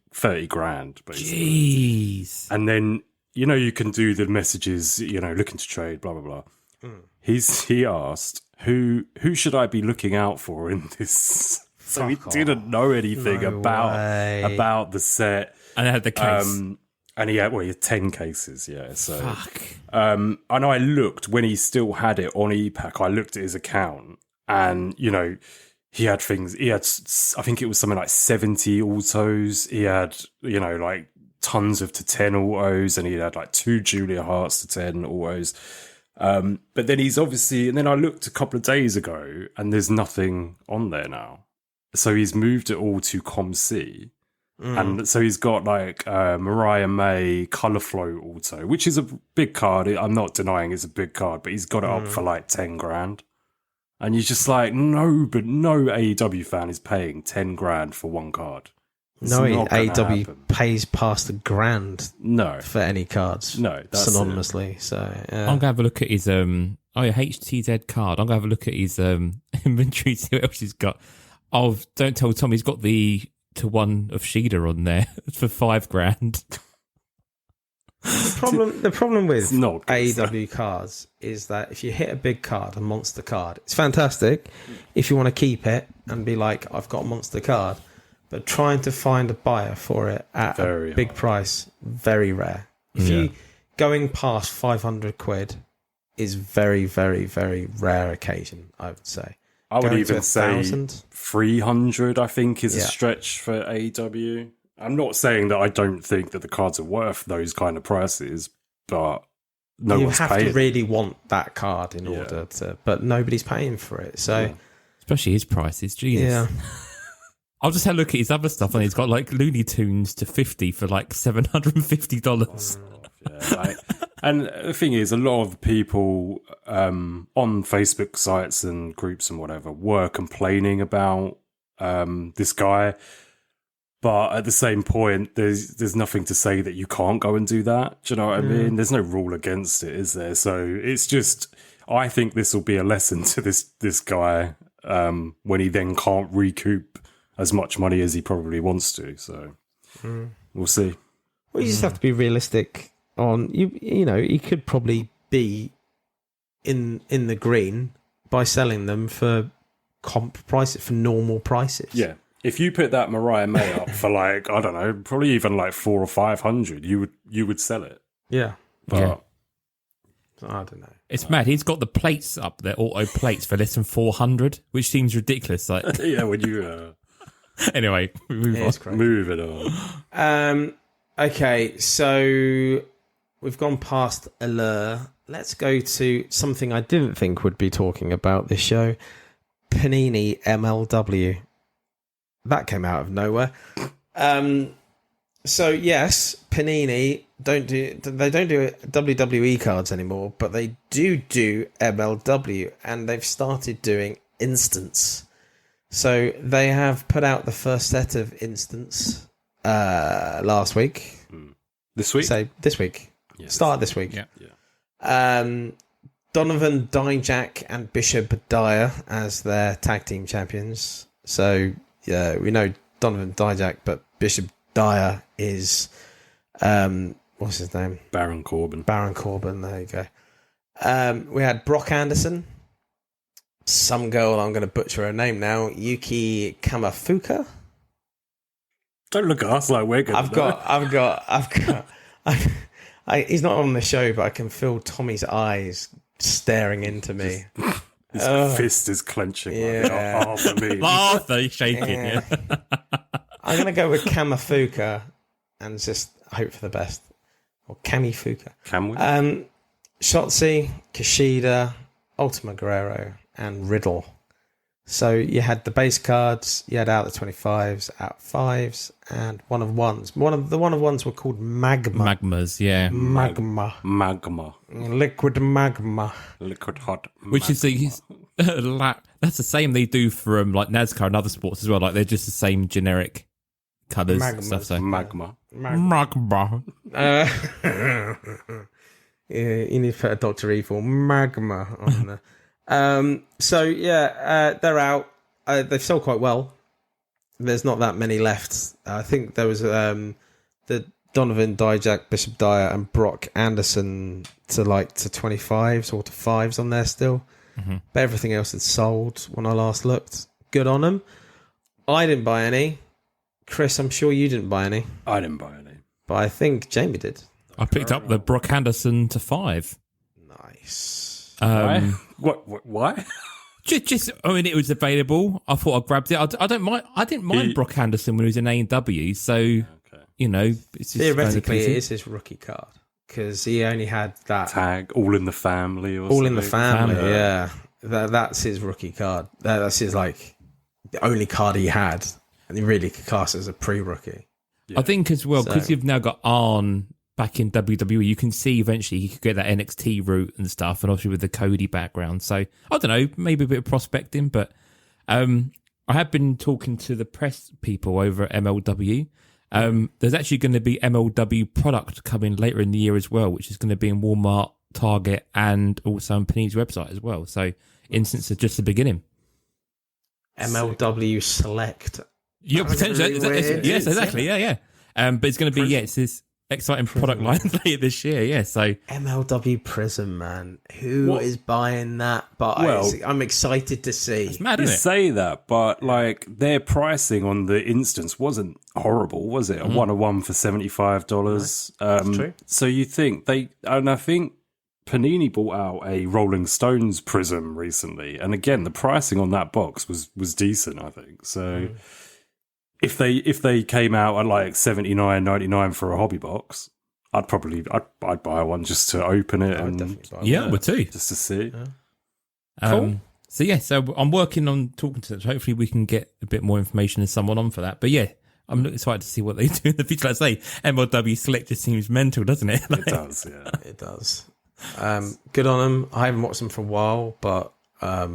grand, basically. Jeez. And then you can do the messages, looking to trade, blah, blah, blah. He asked, who should I be looking out for in this? So he didn't know anything about the set. And I had the case. And he had 10 cases, yeah. So, and I looked when he still had it on ePack. I looked at his account, and he had things. He had, I think it was something like 70 autos. He had, like tons of to 10 autos, and he had like 2 Julia Harts to 10 autos. But then he's obviously, and then I looked a couple of days ago, and there's nothing on there now. So he's moved it all to ComC. And so he's got like Mariah May Color Flow Auto, which is a big card. I'm not denying it's a big card, but he's got it up for like 10 grand. And you're just like, no AEW fan is paying 10 grand for one card. It's no not gonna AEW happen. pays past $1,000 for any cards. No, that's synonymously. So yeah. I'm gonna have a look at his HTZ card. I'm gonna have a look at his inventory, see what else he's got. Oh, don't tell Tom he's got the to one of Sheeda on there for $5,000. The problem with not AEW cards is that if you hit a big card, a monster card, it's fantastic if you want to keep it and be like, I've got a monster card. But trying to find a buyer for it at a big price, very rare. If you going past 500 quid is very, very, very rare occasion, I would say. I would Going even to say 1,000? 300, I think, is a stretch for AEW. I'm not saying that I don't think that the cards are worth those kind of prices, but you one's have paying. to really want that card in order to, but nobody's paying for it. So, especially his prices, Jesus. yeah. I'll just have a look at his other stuff, and he's got like Looney Tunes to 50 for like $750. And the thing is, a lot of people on Facebook sites and groups and whatever were complaining about this guy. But at the same point, there's nothing to say that you can't go and do that. Do you know what I mean? There's no rule against it, is there? So it's just, I think this will be a lesson to this guy when he then can't recoup as much money as he probably wants to. So we'll see. Well, you just have to be realistic on you know, he could probably be in the green by selling them for comp prices, for normal prices. Yeah. If you put that Mariah May up for like, I don't know, probably even like 400 or 500, you would sell it. Yeah. But I don't know. It's mad. He's got the plates up there, auto plates for less than 400, which seems ridiculous. Like, yeah, when you anyway, move it on. Okay, so we've gone past Allure. Let's go to something I didn't think would be talking about this show. Panini MLW. That came out of nowhere. So yes, Panini don't do WWE cards anymore, but they do MLW, and they've started doing Instants. So they have put out the first set of Instants last week. This week? So this week. Yes. Start this week. Yeah. Donovan Dijak and Bishop Dyer as their tag team champions. So yeah, we know Donovan Dijak, but Bishop Dyer is what's his name? Baron Corbin. There you go. We had Brock Anderson, some girl, I'm going to butcher her name now, Yuki Kamafuka. Don't look at us like we're good. I've got. He's not on the show, but I can feel Tommy's eyes staring into me. His fist is clenching. Yeah. Arthur shaking. Yeah. I'm going to go with Kamafuka and just hope for the best. Or Kamifuka. Can we? Shotzi, Kushida, Ultima Guerrero, and Riddle. So you had the base cards, you had out the 25s, out 5s, and one of ones. One of ones were called Magma. Magmas, yeah. Magma. Liquid magma. Liquid hot magma. Which is that's the same they do for like NASCAR and other sports as well. Like they're just the same generic colours and stuff. So. Magma. Yeah, you need to put a Dr. Evil Magma on there. So yeah, they're out. They've sold quite well. There's not that many left. I think there was the Donovan, Dijak, Bishop Dyer, and Brock Anderson to 25s or to 5s on there still. Mm-hmm. But everything else had sold when I last looked. Good on them. I didn't buy any. Chris, I'm sure you didn't buy any. I didn't buy any. But I think Jamie did. I picked up the Brock Anderson to 5. Nice. Why? Why? Just, I mean, it was available. I thought I grabbed it. I don't mind. I didn't mind Brock Anderson when he was in AEW. So, you know, it's just theoretically, it is his rookie card because he only had that tag all in the family. Or all something. In the family. Yeah, that's his rookie card. That's his the only card he had, and he really could class as a pre-rookie. Yeah. I think as well because you've now got Arn back in WWE, you can see eventually he could get that NXT route and stuff, and obviously with the Cody background. So I don't know, maybe a bit of prospecting, but I have been talking to the press people over at MLW. There's actually going to be MLW product coming later in the year as well, which is going to be in Walmart, Target, and also on Panini's website as well. So instance is just the beginning. MLW Select. Yeah, potentially. Yes, exactly. Yeah. But it's going to be it's this exciting product line later this year. Yeah. So MLW Prism, man, who is buying that? But I'm excited to see. It's mad, you isn't it? Say that, but their pricing on the instance wasn't horrible, was it? A 1-of-1 for $75. That's true. So you think I think Panini bought out a Rolling Stones Prism recently, and again the pricing on that box was decent, I think. So if they came out at $79.99 for a hobby box, I'd buy one just to open it I would too, just to see. Yeah. Cool. So I'm working on talking to them. So hopefully we can get a bit more information and someone on for that. But I'm excited to see what they do in the future. Like I say, MLW Select just seems mental, doesn't it? It does, yeah. It does. Good on them. I haven't watched them for a while, but I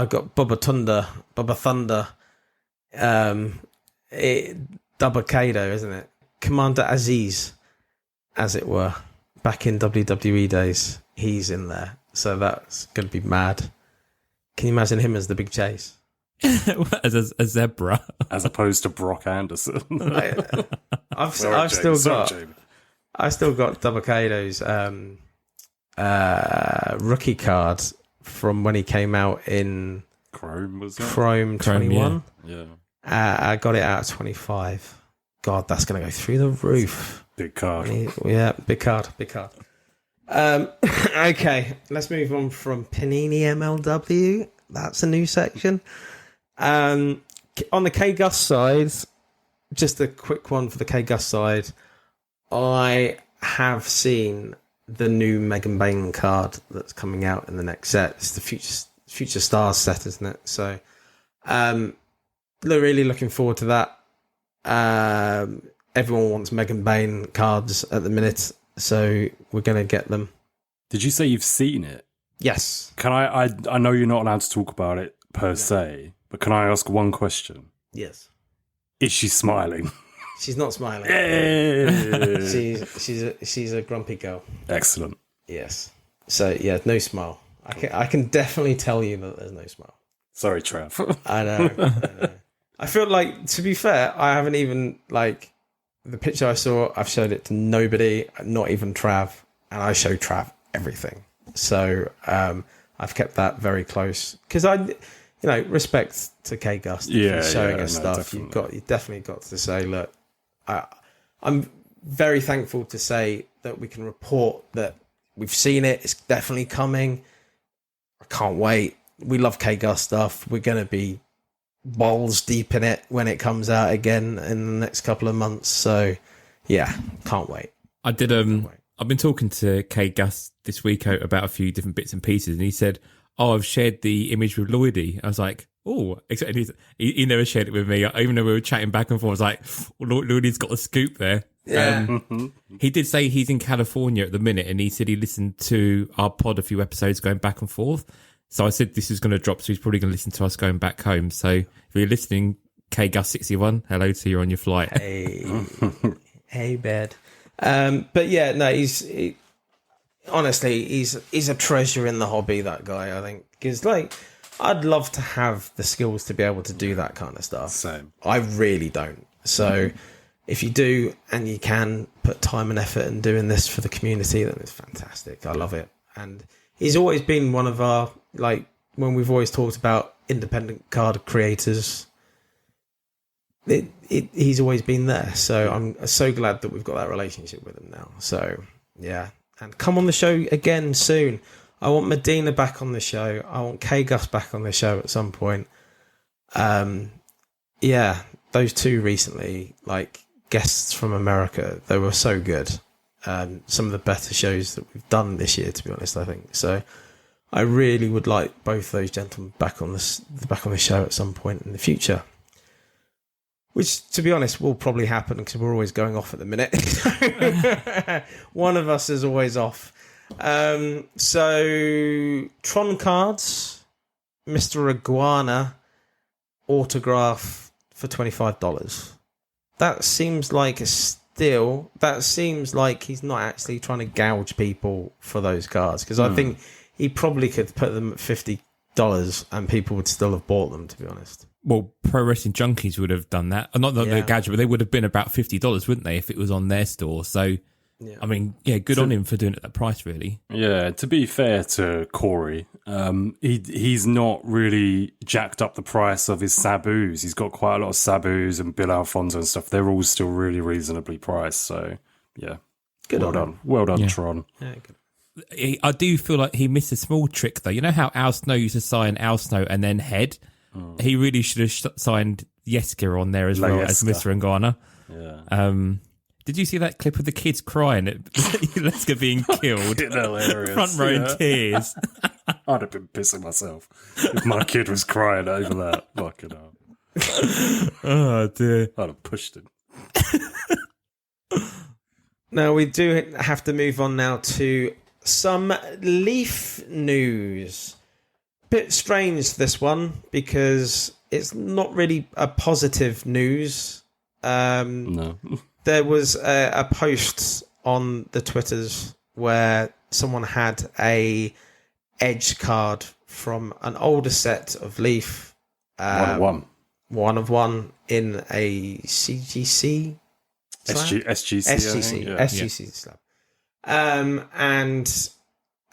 got Bubba Thunder. Double Kado, isn't it? Commander Aziz, as it were, back in WWE days. He's in there, so that's going to be mad. Can you imagine him as the big chase? as a zebra, as opposed to Brock Anderson. I've still got Double Kado's rookie card from when he came out in Chrome, was it? Chrome 21. Yeah. I got it out at 25. God, that's going to go through the roof. Big card. Big card. Okay, let's move on from Panini MLW. That's a new section. On the K Gus side, just a quick one for the K Gus side. I have seen the new Megan Bain card that's coming out in the next set. It's the Future Stars set, isn't it? So, really looking forward to that. Everyone wants Megan Bain cards at the minute, so we're going to get them. Did you say you've seen it? Yes. Can I know you're not allowed to talk about it per se, but can I ask one question? Yes. Is she smiling? She's not smiling. She's a grumpy girl. Excellent. Yes. So no smile. I can definitely tell you that there's no smile. Sorry, Trav. I know. I feel like, to be fair, I haven't even, the picture I saw, I've showed it to nobody, not even Trav, and I show Trav everything. So I've kept that very close because respect to K Gus showing us stuff. Definitely. You've definitely got to say, look, I'm very thankful to say that we can report that we've seen it. It's definitely coming. I can't wait. We love K Gus stuff. We're going to be balls deep in it when it comes out again in the next couple of months. So can't wait. I did. I've been talking to K Gus this week about a few different bits and pieces, and he said, I've shared the image with Lloydie. I was like, he never shared it with me, even though we were chatting back and forth. I was like, Lloydie's got a scoop there. Yeah. He did say he's in California at the minute, and he said he listened to our pod a few episodes going back and forth. So I said this is going to drop, so he's probably going to listen to us going back home. So if you're listening, K Gus 61, hello to you on your flight. Hey, bed. But honestly, he's a treasure in the hobby, that guy, I think. Because, I'd love to have the skills to be able to do that kind of stuff. Same. I really don't. So, if you do and you can put time and effort in doing this for the community, then it's fantastic. I love it. And he's always been one of our, like, when we've always talked about independent card creators, he's always been there. So I'm so glad that we've got that relationship with him now. So, yeah. And come on the show again soon. I want Medina back on the show. I want K-Gus back on the show at some point. Yeah, those two recently, like, guests from America, they were so good. Some of the better shows that we've done this year, to be honest, I think. So I really would like both those gentlemen back on the show at some point in the future. Which, to be honest, will probably happen because we're always going off at the minute. One of us is always off. So, Tron cards, Mr. Iguana, autograph for $25. That seems like a steal. That seems like he's not actually trying to gouge people for those cards, because I think he probably could put them at $50 and people would still have bought them, to be honest. Well, Pro Wrestling Junkies would have done that. Not the gadget, but they would have been about $50, wouldn't they, if it was on their store? So, yeah. I mean, yeah, good on him for doing it at that price, really. Yeah, to be fair to Corey, he's not really jacked up the price of his Sabus. He's got quite a lot of Sabus and Bill Alfonso and stuff. They're all still really reasonably priced. So, yeah, well done. Well done, Tron. Yeah, good. I do feel like he missed a small trick, though. You know how Al Snow used to sign Al Snow and then Head? He really should have signed Yesker on there as well as Mr. Ngana. Yeah. Did you see that clip of the kids crying at Yesker being killed? Hilarious. Front row in tears. I'd have been pissing myself if my kid was crying over that. Fucking hell. Oh, dear. I'd have pushed him. Now, we do have to move on now to some Leaf news. Bit strange, this one, because it's not really a positive news. No. There was a post on the Twitters where someone had a Edge card from an older set of Leaf. One of one in a CGC slab? SGC slab. And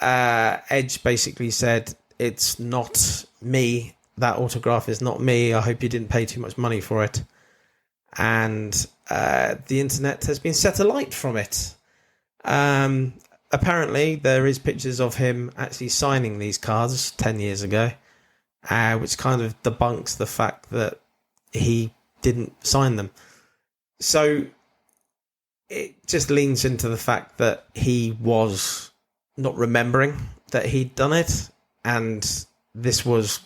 Edge basically said, "It's not me. That autograph is not me. I hope you didn't pay too much money for it." And the internet has been set alight from it. Apparently, there is pictures of him actually signing these cards 10 years ago, which kind of debunks the fact that he didn't sign them. So it just leans into the fact that he was not remembering that he'd done it. And this was,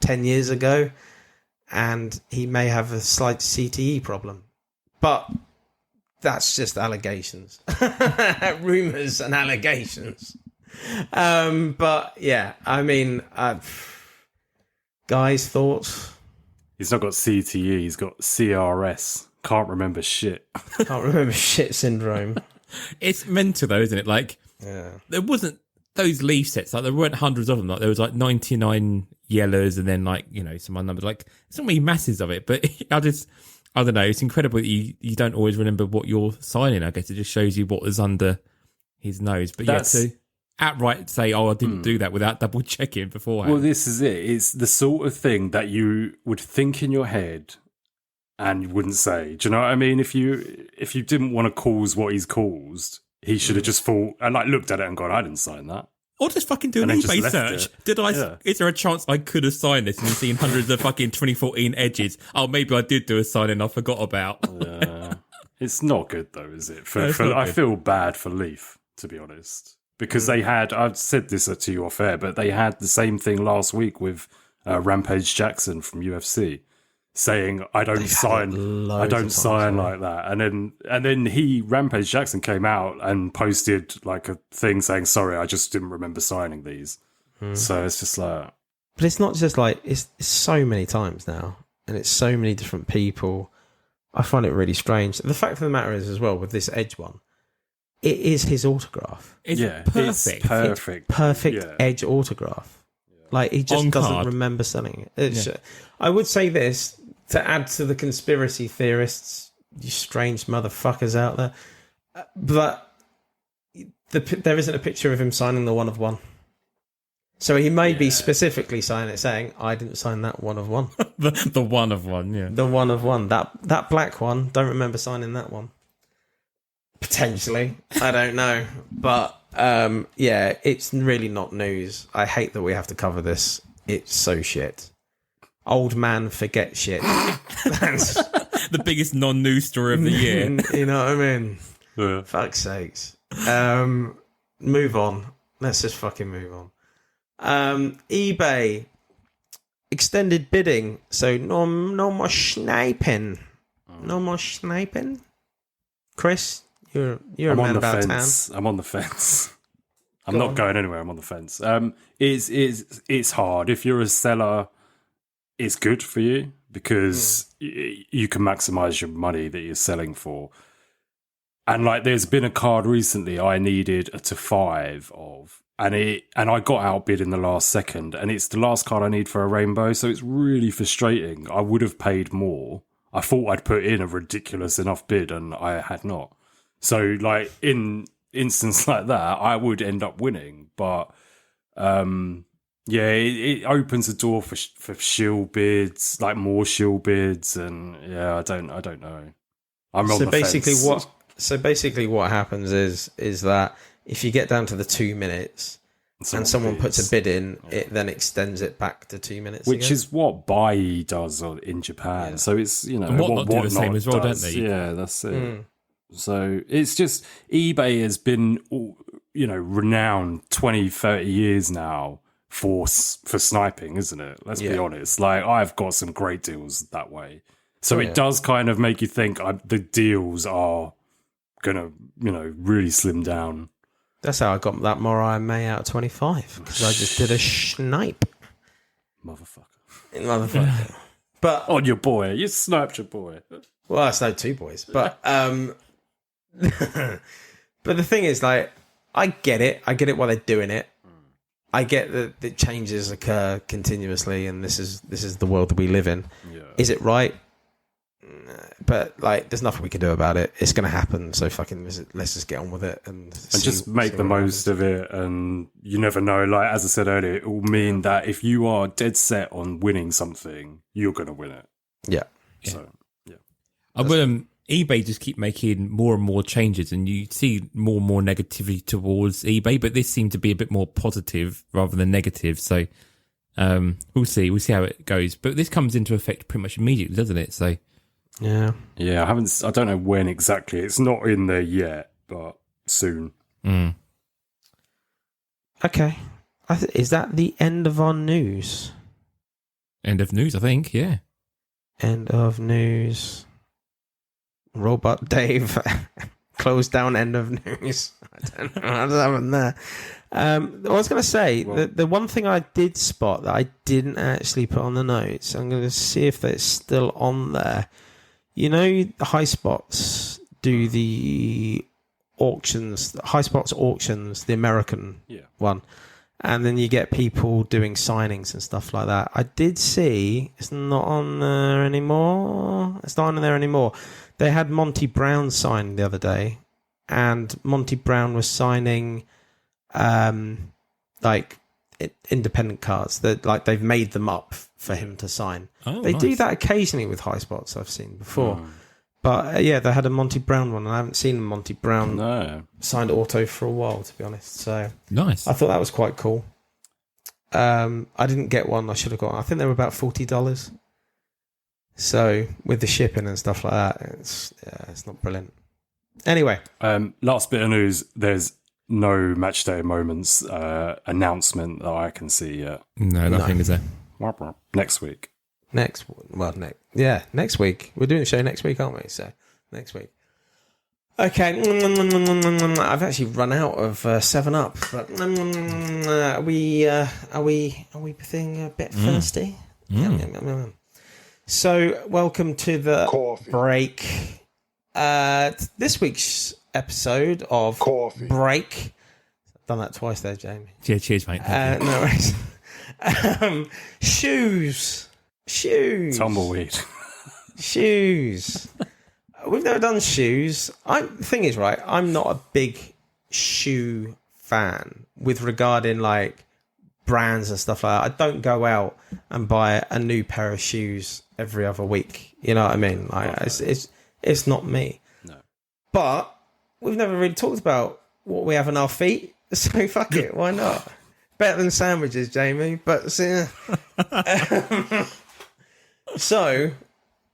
10 years ago? And he may have a slight CTE problem. But that's just allegations. Rumours and allegations. But, yeah, I mean, guys, thoughts? He's not got CTE, he's got CRS. Can't remember shit. Can't remember shit syndrome. It's mental, though, isn't it? Like, there wasn't those Leaf sets, like there weren't hundreds of them. Like there was like 99 yellows and then like, some other numbers. Like it's not really masses of it, but I don't know. It's incredible that you don't always remember what you're signing. I guess it just shows you what was under his nose. But to outright say, "Oh, I didn't do that," without double checking beforehand. Well, this is it. It's the sort of thing that you would think in your head and you wouldn't say. Do you know what I mean? If you didn't want to cause what he's caused, he should have just thought and like looked at it and gone, "I didn't sign that." Or just fucking do an eBay search. Is there a chance I could have signed this and seen hundreds of fucking 2014 edges? Oh, maybe I did do a signing I forgot about. It's not good though, is it? I feel bad for Leaf, to be honest. Because they had, I've said this to you off air, but they had the same thing last week with Rampage Jackson from UFC. Saying I don't sign like that, and then Rampage Jackson came out and posted like a thing saying sorry, I just didn't remember signing these. So it's just like, but it's not just like it's so many times now, and it's so many different people. I find it really strange. The fact of the matter is, as well, with this Edge one, it is his autograph. It's perfect. It's perfect Edge autograph. Like he just doesn't remember selling it. I would say this. To add to the conspiracy theorists you strange motherfuckers out there. But there isn't a picture of him signing the 1 of 1. So he may be specifically signing it, saying, "I didn't sign that 1 of 1." the 1 of 1, yeah. The 1 of 1. That black one. Don't remember signing that one. Potentially, I don't know, but it's really not news. I hate that we have to cover this. It's so shit. Old man forget shit. That's the biggest non-news story of the year. You know what I mean? Yeah. Fuck's sakes. Move on. Let's just fucking move on. eBay extended bidding, so no more sniping. No more sniping. Chris, you're a man about town. I'm on the fence. I'm not going anywhere. I'm on the fence. It's hard. If you're a seller, it's good for you because you can maximize your money that you're selling for. And like, there's been a card recently I needed a to 5 of, and I got outbid in the last second, and it's the last card I need for a rainbow, so it's really frustrating. I would have paid more. I thought I'd put in a ridiculous enough bid, and I had not. So, like, in instance like that, I would end up winning. But, it opens the door for shield bids, like more shield bids, and I don't know. I'm on the fence. So basically, what happens is that if you get down to the 2 minutes and someone puts a bid in, it then extends it back to 2 minutes. Which is what Bai does in Japan. Yeah. So it's, and Whatnot do the same as well, don't they? Yeah, that's it. So it's just, eBay has been, renowned 20, 30 years now for sniping, isn't it? Let's be honest. Like, I've got some great deals that way. So it does kind of make you think the deals are gonna, really slim down. That's how I got that Morai May out of 25, because I just did a snipe. Motherfucker. But on your boy, you sniped your boy. Well, I sniped 2 boys, but but the thing is, like, I get it why they're doing it. I get that the changes occur continuously, and this is the world that we live in. Yeah. Is it right? But like, there's nothing we can do about it. It's going to happen. So fucking let's just get on with it and just make the most of it. And you never know. Like, as I said earlier, it will mean that if you are dead set on winning something, you're going to win it. Yeah. So eBay just keep making more and more changes, and you see more and more negativity towards eBay. But this seemed to be a bit more positive rather than negative. So we'll see how it goes. But this comes into effect pretty much immediately, doesn't it? So. Yeah. I don't know when exactly. It's not in there yet, but soon. Okay. Is that the end of our news? End of news, I think. Yeah. End of news. Robot Dave closed down end of news. I don't know what's happened there. I was going to say, the one thing I did spot that I didn't actually put on the notes, I'm going to see if it's still on there. You know, High Spots do the auctions, High Spots auctions, the American one. And then you get people doing signings and stuff like that. I did see, it's not on there anymore. They had Monty Brown sign the other day. And Monty Brown was signing, independent cards that, like, they've made them up for him to sign. They do that occasionally with High Spots, I've seen before. But they had a Monty Brown one, and I haven't seen a Monty Brown signed auto for a while, to be honest. So nice. I thought that was quite cool. I didn't get one. I should have got one. I think they were about $40. So with the shipping and stuff like that, it's not brilliant. Anyway, last bit of news. There's no Match Day Moments announcement that I can see yet. No, nothing is there. Next week. Next week. We're doing the show next week, aren't we? So next week. Okay. I've actually run out of 7-Up, but are we being a bit thirsty? So welcome to the break. This week's episode of Break. I've done that twice there, Jamie. Yeah, cheers, mate. No worries. Shoes. Tumbleweed. Shoes. we've never done shoes. The thing is, right, I'm not a big shoe fan with regarding like brands and stuff like that. I don't go out and buy a new pair of shoes every other week. You know what I mean? Like it's not me. No. But we've never really talked about what we have on our feet, so fuck it, why not? Better than sandwiches, Jamie. But so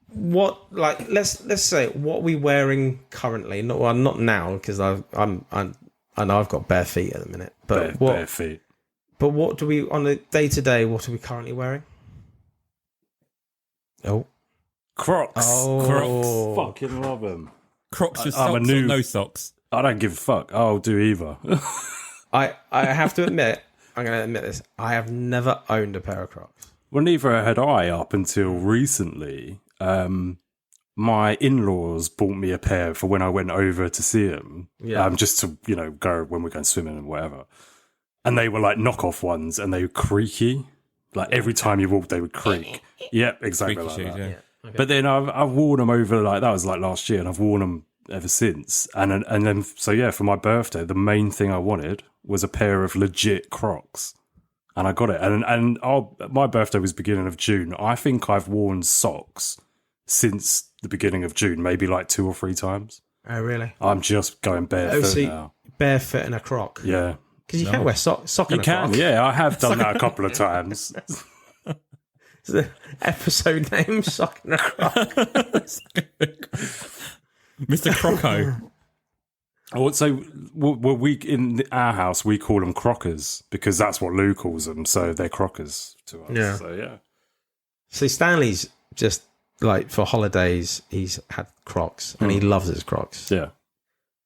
what? Like, let's say what are we wearing currently? Not now because I know I've got bare feet at the minute. But bare feet. But what do we on a day to day? What are we currently wearing? Oh, Crocs. Oh. Crocs. Fucking love them. Crocs with socks or no socks? I don't give a fuck. I'll do either. I have to admit, I'm going to admit this. I have never owned a pair of Crocs. Well, neither had I up until recently. My in-laws bought me a pair for when I went over to see them. Yeah. Just to, go when we're going swimming and whatever. And they were like knockoff ones and they were creaky. Like every time you walked, they would creak. Yep, exactly Creaky like shoes, that. yeah. Okay. But then I've worn them over, like, that was like last year, and I've worn them ever since. And then, so yeah, for my birthday, the main thing I wanted was a pair of legit Crocs. And I got it. And my birthday was beginning of June. I think I've worn socks since the beginning of June, maybe like 2 or 3 times. Oh, really? I'm just going barefoot now. Barefoot in a Croc. Yeah. Because you can wear sock in You a can, Croc. yeah. I have done that a couple of times. It's the episode name, Sock in a Croc. Mr. Croco. So we in our house we call them crockers because that's what Lou calls them. So they're crockers to us. Yeah. So yeah. See, Stanley's just like for holidays, he's had Crocs and he loves his Crocs. Yeah.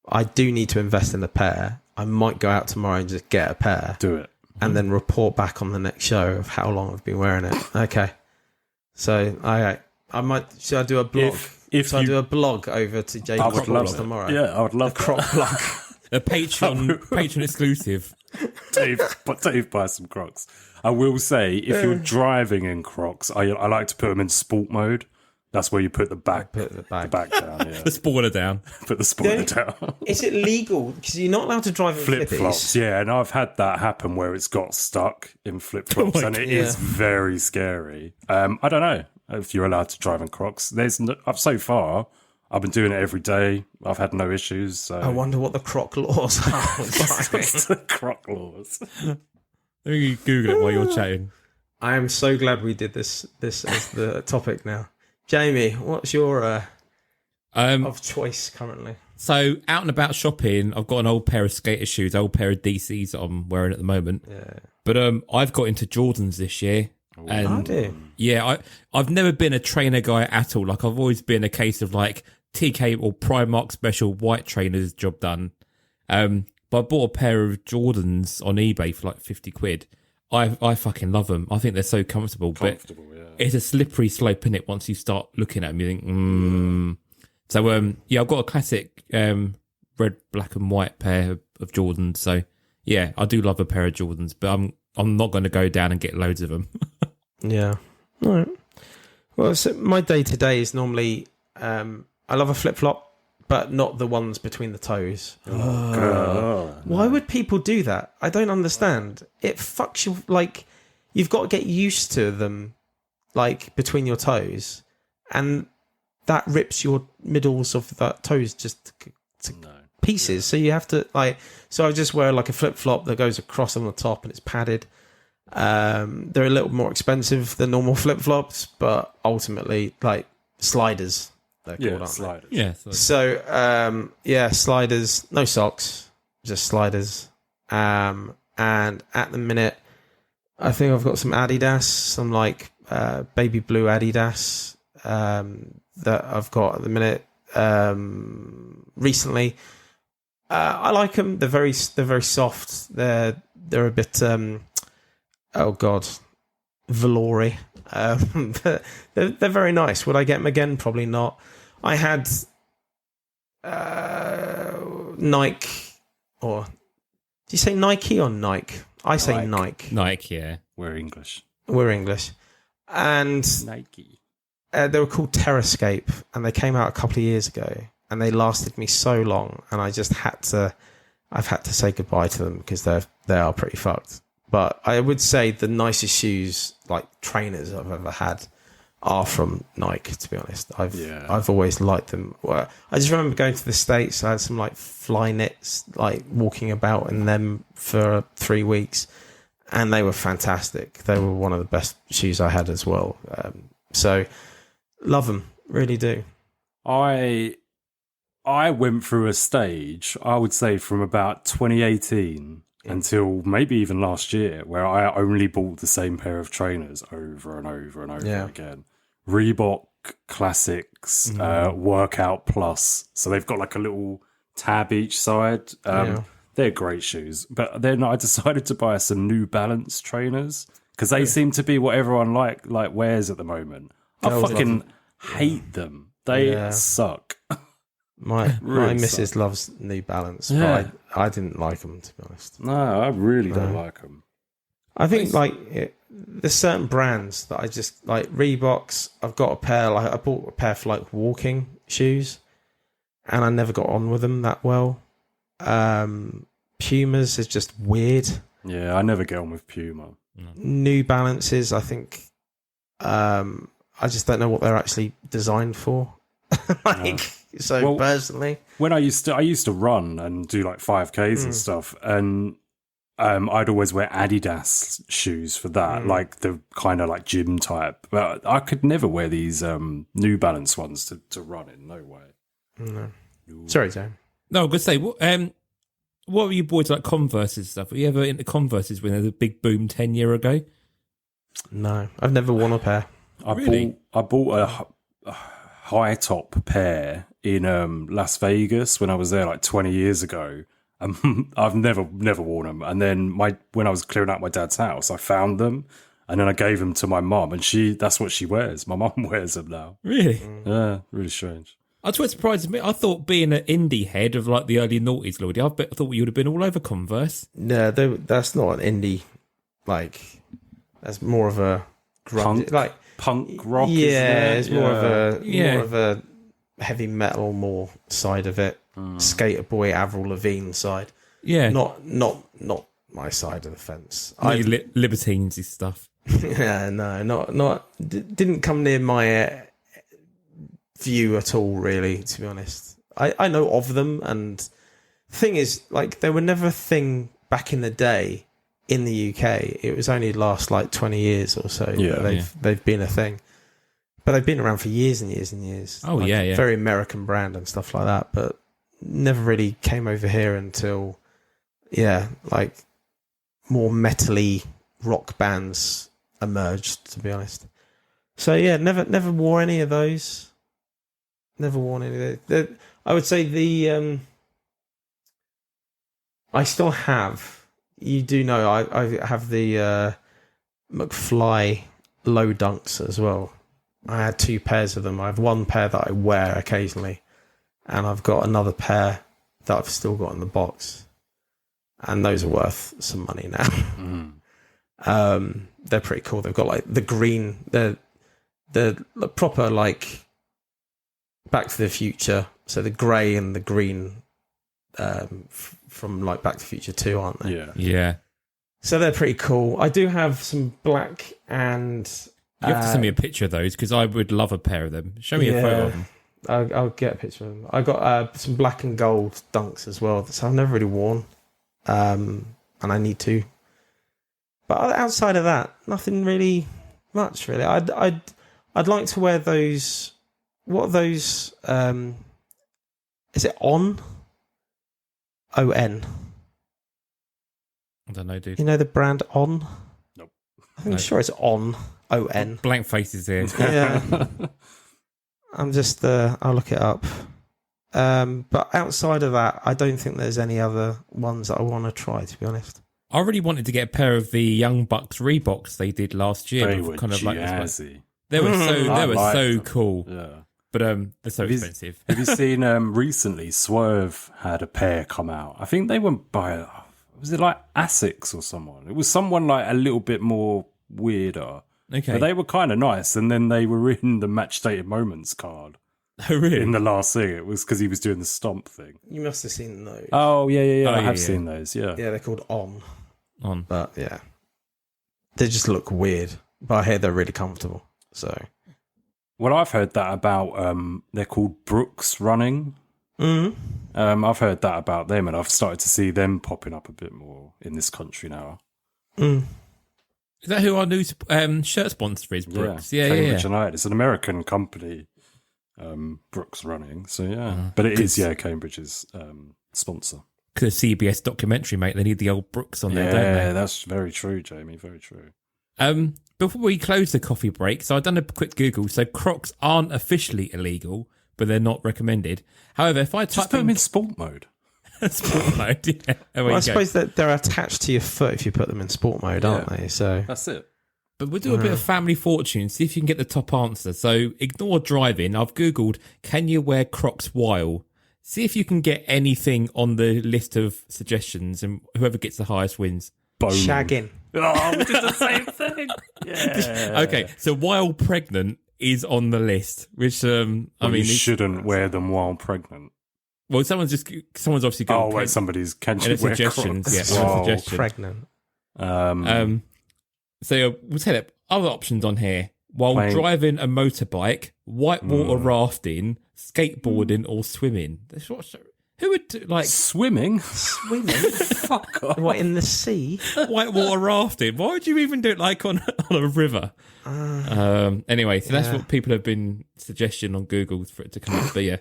I do need to invest in a pair. I might go out tomorrow and just get a pair. Do it. And then report back on the next show of how long I've been wearing it. Okay. So I might. Should I do a blog? If I you, do a blog over to James I would love Crocs it. tomorrow. Yeah, I would love a Croc blog. A Patreon exclusive. Dave buy some Crocs. I will say, if you're driving in Crocs, I like to put them in sport mode. That's where you put the back down. Yeah. The spoiler down. Put the spoiler down. Is it legal? Because you're not allowed to drive in Flip flops, yeah, and I've had that happen where it's got stuck in flip flops, and it is very scary. I don't know if you're allowed to drive in Crocs. So far, I've been doing it every day. I've had no issues. So. I wonder what the Croc laws are. The Croc laws. Let me Google it while you're chatting. I am so glad we did this as the topic now. Jamie, what's your of choice currently? So out and about shopping, I've got an old pair of skater shoes, old pair of DCs that I'm wearing at the moment. Yeah. But I've got into Jordans this year. And I do. Yeah, I've never been a trainer guy at all. Like I've always been a case of like TK or Primark special white trainers, job done. But I bought a pair of Jordans on eBay for like 50 quid. I fucking love them. I think they're so comfortable. But Yeah. it's a slippery slope in it. Once you start looking at them, you think, So yeah, I've got a classic red, black, and white pair of Jordans. So yeah, I do love a pair of Jordans, but I'm not going to go down and get loads of them. Yeah. All right. Well, so my day to day is normally I love a flip flop, but not the ones between the toes. Why would people do that? I don't understand. It fucks you. Like, you've got to get used to them, like between your toes, and that rips your middles of the toes just to pieces. So you have to So I just wear like a flip flop that goes across on the top and it's padded. They're a little more expensive than normal flip flops, but ultimately like sliders. They're called, aren't sliders. Yeah. So, sliders, no socks, just sliders. And at the minute, I think I've got some Adidas, some like baby blue Adidas that I've got at the minute. Recently, I like them. They're very soft. They're a bit veloury. They're very nice. Would I get them again? Probably not. I had Nike, or do you say Nike or Nike? I say Nike. Nike, yeah. We're English. We're English. And Nike. They were called Terrascape, and they came out a couple of years ago, and they lasted me so long, and I've had to say goodbye to them because they are pretty fucked. But I would say the nicest shoes, like trainers I've ever had, are from Nike. To be honest, I've always liked them. Well, I just remember going to the States. I had some like fly knits, like walking about in them for 3 weeks, and they were fantastic. They were one of the best shoes I had as well. So love them, really do. I went through a stage, I would say from about 2018 until maybe even last year, where I only bought the same pair of trainers over and over and over again. Reebok Classics, Workout Plus. So they've got like a little tab each side. They're great shoes. But then I decided to buy some New Balance trainers because they seem to be what everyone like wears at the moment. I fucking hate them. They suck. My missus loves New Balance, but I didn't like them, to be honest. No, I really don't like them. I think there's certain brands that I just like. Reeboks, I've got a pair. Like I bought a pair for like walking shoes, and I never got on with them that well. Pumas is just weird. Yeah, I never get on with Puma. New Balances, I think. I just don't know what they're actually designed for. Personally, when I used to run and do like 5Ks and stuff, and I'd always wear Adidas shoes for that, like the kind of like gym type. But I could never wear these New Balance ones to run in. No way. No. Sorry, Sam. No, I was going to say, what were you boys like Converse and stuff? Were you ever into Converses when there was a big boom 10 years ago? No, I've never worn a pair. I bought a high top pair in Las Vegas when I was there like 20 years ago. I've never worn them. And then when I was clearing out my dad's house, I found them, and then I gave them to my mum, and that's what she wears. My mum wears them now. Really? Yeah, really strange. That's what surprises me. I thought being an indie head of like the early noughties, Lloydie, I thought you would have been all over Converse. No, that's not an indie. Like, that's more of a punk rock. Yeah, it's more of a heavy metal more side of it. Skater boy Avril Lavigne side. Yeah, not my side of the fence. Libertines and stuff. Yeah, no, didn't come near my view at all. Really, to be honest, I know of them, and the thing is, like, they were never a thing back in the day in the UK. It was only last like 20 years or so. They've been a thing. But they've been around for years and years and years. Oh, like, yeah. Very American brand and stuff like that, but never really came over here until, like more metally rock bands emerged, to be honest. So, never wore any of those. Never worn any of those. I would say I still have, you do know, I have the McFly low dunks as well. I had 2 pairs of them. I have one pair that I wear occasionally, and I've got another pair that I've still got in the box, and those are worth some money now. They're pretty cool. They've got like the green, the proper like Back to the Future. So the grey and the green from like Back to the Future 2, aren't they? Yeah. So they're pretty cool. I do have some black and. You have to send me a picture of those because I would love a pair of them. Show me a photo of them. I'll get a picture of them. I got some black and gold dunks as well, so I've never really worn, and I need to. But outside of that, nothing really much. Really, I'd like to wear those. What are those? Is it On? ON. I don't know, dude. You know the brand On? Nope. I'm sure it's On. ON. Blank faces here. Yeah. I'm just, I'll look it up. But outside of that, I don't think there's any other ones that I want to try, to be honest. I really wanted to get a pair of the Young Bucks Reeboks they did last year. They were kind of jazzy. Like, they were so cool. Yeah. But they're so expensive. Have you seen recently Swerve had a pair come out? I think they went by, was it like Asics or someone? It was someone like a little bit more weirder. Okay. But they were kind of nice, and then they were in the Match Day Moments card. Oh, really? In the last thing. It was because he was doing the stomp thing. You must have seen those. Oh, yeah. I have seen those, yeah. Yeah, they're called On. But, yeah. They just look weird. But I hear they're really comfortable, so... Well, I've heard that about, they're called Brooks Running. Mm-hmm. I've heard that about them, and I've started to see them popping up a bit more in this country now. Is that who our new shirt sponsor is, Brooks? Yeah. Cambridge United. It's an American company, Brooks Running. So, yeah. But it is, Cambridge's sponsor. Because CBS documentary, mate, they need the old Brooks on there, don't they? Yeah, that's very true, Jamie. Very true. Before we close the coffee break, so I've done a quick Google. So Crocs aren't officially illegal, but they're not recommended. However, if I type just put them in sport mode. Sport mode, yeah. Well, I suppose that they're attached to your foot if you put them in sport mode, aren't they? So that's it. But we'll do a bit of family fortune, see if you can get the top answer. So ignore driving. I've Googled, can you wear Crocs while? See if you can get anything on the list of suggestions, and whoever gets the highest wins. Boom. Shagging. Oh, we did the same thing. Yeah. Okay, so while pregnant is on the list, which I mean, you shouldn't wear them while pregnant. Well, someone's obviously going. Oh wait, somebody's can you wear suggestions? Crocs? Yeah, Wow. suggestion. Pregnant. So we'll take up other options on here. While driving a motorbike, whitewater rafting, skateboarding, or swimming. Who would do, like swimming? Swimming? Fuck off. What, in the sea? Whitewater rafting. Why would you even do it like on a river? Anyway, so that's what people have been suggesting on Google for it to come up. But yeah,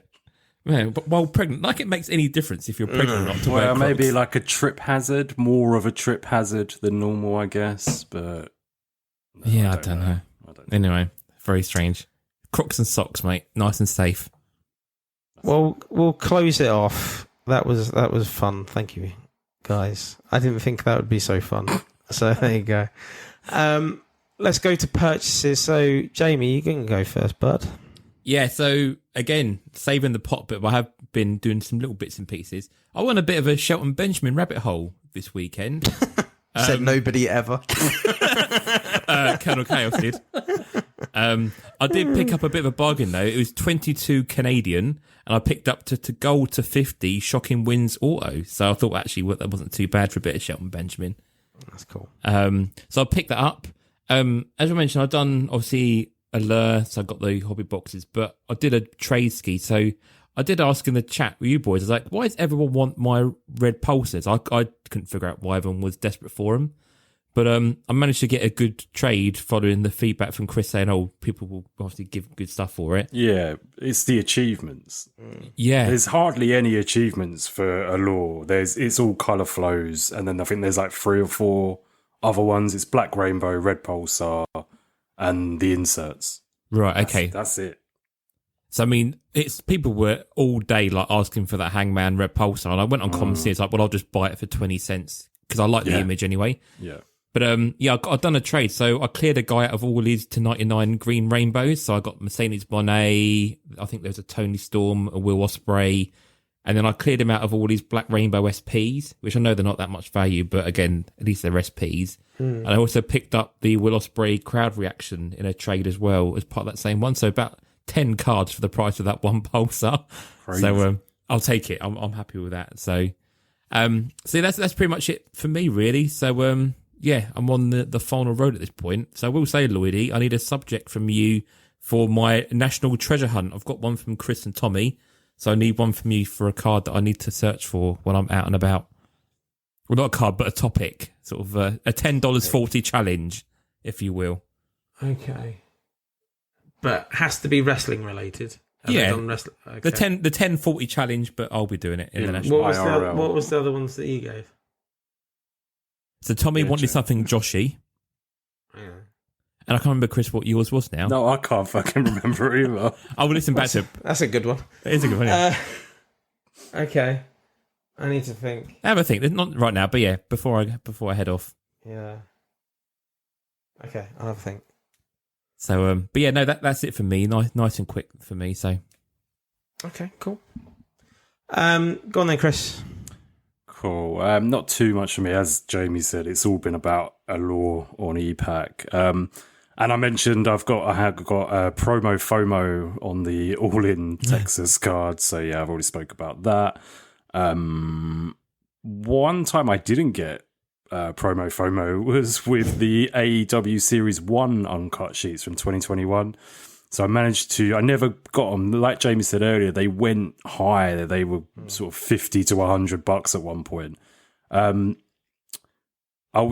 man, but while pregnant, like it makes any difference if you're pregnant or not to wear Crocs. Maybe like a trip hazard, more of a trip hazard than normal, I guess. But yeah, I don't know. Anyway, very strange. Crocs and socks, mate. Nice and safe. Well, we'll close it off. That was fun. Thank you, guys. I didn't think that would be so fun. So there you go. Let's go to purchases. So, Jamie, you can go first, bud. Yeah, so again, saving the pot bit, but I have been doing some little bits and pieces. I won a bit of a Shelton Benjamin rabbit hole this weekend. Said nobody ever. Colonel Chaos did. I did pick up a bit of a bargain though. It was 22 Canadian, and I picked up to gold to 50 Shocking Wins auto. So I thought actually that wasn't too bad for a bit of Shelton Benjamin. That's cool. So I picked that up. As I mentioned, I've done obviously Allure, so I got the hobby boxes, but I did a trade ski. So I did ask in the chat with you boys, I was like, why does everyone want my red pulses? I couldn't figure out why everyone was desperate for them. But I managed to get a good trade following the feedback from Chris saying, oh, people will obviously give good stuff for it. Yeah, it's the achievements. Yeah. There's hardly any achievements for Allure. It's all colour flows, and then I think there's like 3 or 4 other ones. It's Black Rainbow, Red Pulsar, and the inserts. Right, okay. That's it. So, I mean, it's people were all day like asking for that Hangman Red Pulsar, and I went on Common Sense, like, well, I'll just buy it for 20 cents because I like the image anyway. Yeah. But I've done a trade. So I cleared a guy out of all his to 99 green rainbows. So I got Mercedes Bonet, I think there was a Tony Storm, a Will Ospreay, and then I cleared him out of all his Black Rainbow SPs, which I know they're not that much value, but again, at least they're SPs. And I also picked up the Will Ospreay crowd reaction in a trade as well as part of that same one. So about 10 cards for the price of that one Pulsar. Crazy. So I'll take it. I'm happy with that. So that's pretty much it for me, really. So yeah, I'm on the final road at this point. So I will say, Lloydie, I need a subject from you for my national treasure hunt. I've got one from Chris and Tommy, so I need one from you for a card that I need to search for when I'm out and about. Well, not a card, but a topic. Sort of a $10.40 challenge, if you will. Okay. But has to be wrestling related. Yeah. Okay. The 10.40 challenge, but I'll be doing it in the national. What was the other ones that you gave? So Tommy wanted something Joshy. Yeah. And I can't remember, Chris, what yours was now. No, I can't fucking remember either. I will listen back to it. That's a good one. It is a good one, yeah. Okay. I need to think. Have a think. Not right now, but yeah, before I head off. Yeah. Okay, I'll have a think. So, but yeah, no, that's it for me. Nice and quick for me, so. Okay, cool. Go on then, Chris. Cool. Not too much for me. As Jamie said, it's all been about Allure on e-Pack. And I mentioned I have got promo FOMO on the All In Texas card. So yeah, I've already spoke about that. One time I didn't get promo FOMO was with the AEW Series 1 uncut sheets from 2021. So I never got them. Like Jamie said earlier, they went high. They were sort of $50 to $100 at one point.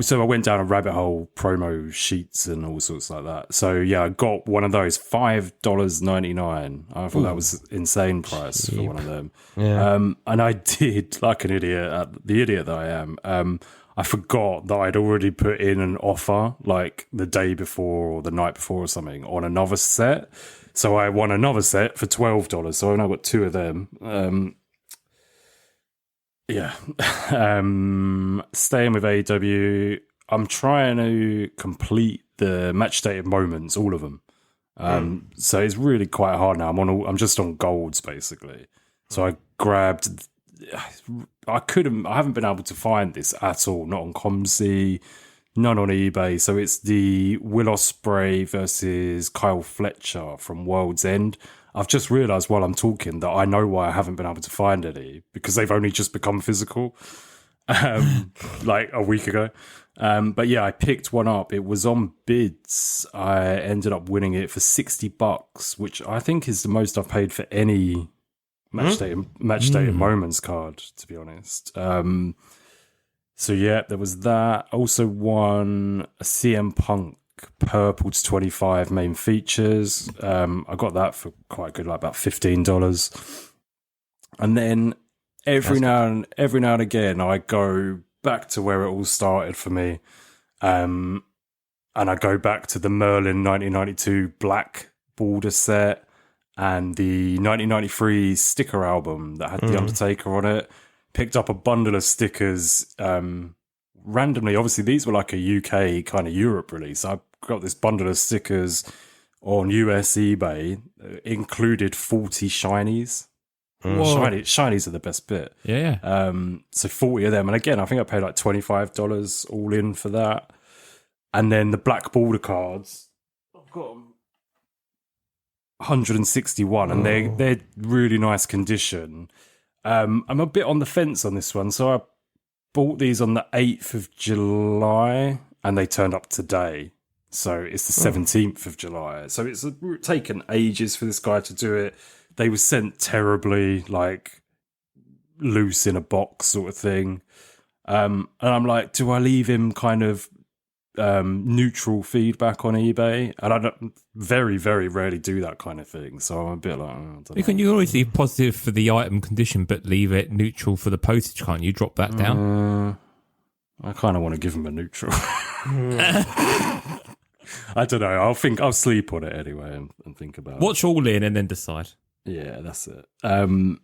So I went down a rabbit hole, promo sheets and all sorts like that. So yeah, I got one of those, $5.99. I thought that was insane price for one of them. Yeah. And I did, like an idiot, the idiot that I am. I forgot that I'd already put in an offer like the day before or the night before or something on another set. So I won another set for $12. So I now got two of them. Yeah. Staying with AEW, I'm trying to complete the match dated moments, all of them. So it's really quite hard now. I'm just on golds basically. So I grabbed. I haven't been able to find this at all. Not on Comsy, none on eBay. So it's the Will Ospreay versus Kyle Fletcher from World's End. I've just realised while I'm talking that I know why I haven't been able to find any, because they've only just become physical, like a week ago. But yeah, I picked one up. It was on bids. I ended up winning it for $60, which I think is the most I've paid for any match day moments card, to be honest. So yeah, there was that. Also won a CM Punk Purple to 25 main features. I got that for quite good, like about $15. And then every now and again, I go back to where it all started for me. And I go back to the Merlin 1992 Black Border set and the 1993 sticker album that had The Undertaker on it. Picked up a bundle of stickers randomly. Obviously, these were like a UK kind of Europe release. I got this bundle of stickers on US eBay. Included 40 shinies. Shinies are the best bit. Yeah. So 40 of them. And again, I think I paid like $25 all in for that. And then the Black Border cards, I've got them 161, and they're really nice condition. I'm a bit on the fence on this one. So I bought these on the 8th of July and they turned up today. So it's the 17th of July. So it's taken ages for this guy to do it. They were sent terribly, like loose in a box sort of thing. And I'm like, do I leave him kind of neutral feedback on eBay? And I don't very, very rarely do that kind of thing. So I'm a bit like, I don't know. You always leave positive for the item condition, but leave it neutral for the postage, can't you? Drop that down. I kind of want to give him a neutral. I don't know. I'll sleep on it anyway and think about it. Watch all in and then decide. Yeah, that's it. And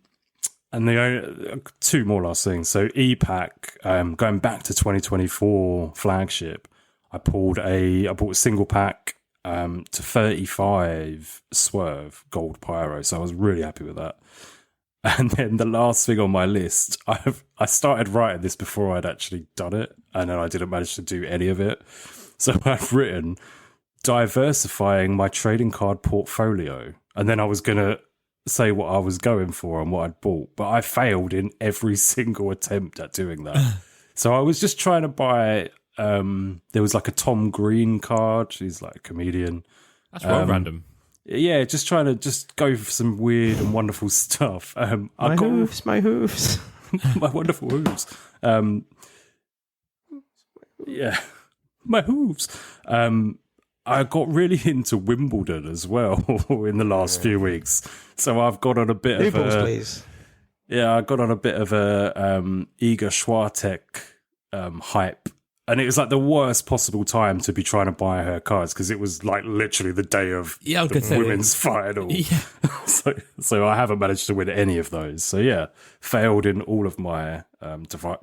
two more last things. So EPAC, going back to 2024 flagship, I bought a single pack to 35 Swerve Gold Pyro. So I was really happy with that. And then the last thing on my list, I started writing this before I'd actually done it, and then I didn't manage to do any of it. So I've written diversifying my trading card portfolio, and then I was going to say what I was going for and what I'd bought, but I failed in every single attempt at doing that. So I was just trying to buy, there was like a Tom Green card. He's like a comedian. That's well random. Yeah, just trying to just go for some weird and wonderful stuff. My hooves. My wonderful hooves. Yeah, my hooves. I got really into Wimbledon as well in the last few weeks. So I've got on a bit of a... please. Yeah, I got on a bit of a Iga Swiatek hype. And it was like the worst possible time to be trying to buy her cards, because it was like literally the day of the women's final. Yeah. So I haven't managed to win any of those. So yeah, failed in all of my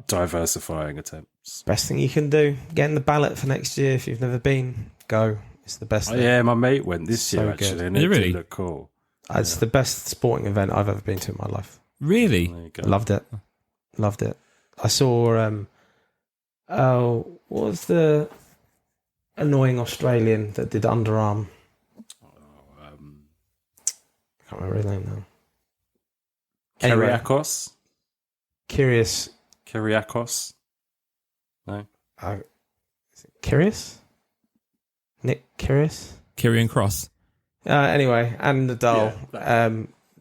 diversifying attempts. Best thing you can do, get in the ballot for next year if you've never been. Go. It's the best thing. Yeah, my mate went this year actually, and it did look cool. It's the best sporting event I've ever been to in my life. Really? Loved it. I saw what was the annoying Australian that did Underarm? I can't remember his name now. Kyriakos? Curious. Kyriakos? No? Curious? Nick Curious? Kyrian Cross. Anyway, and Nadal.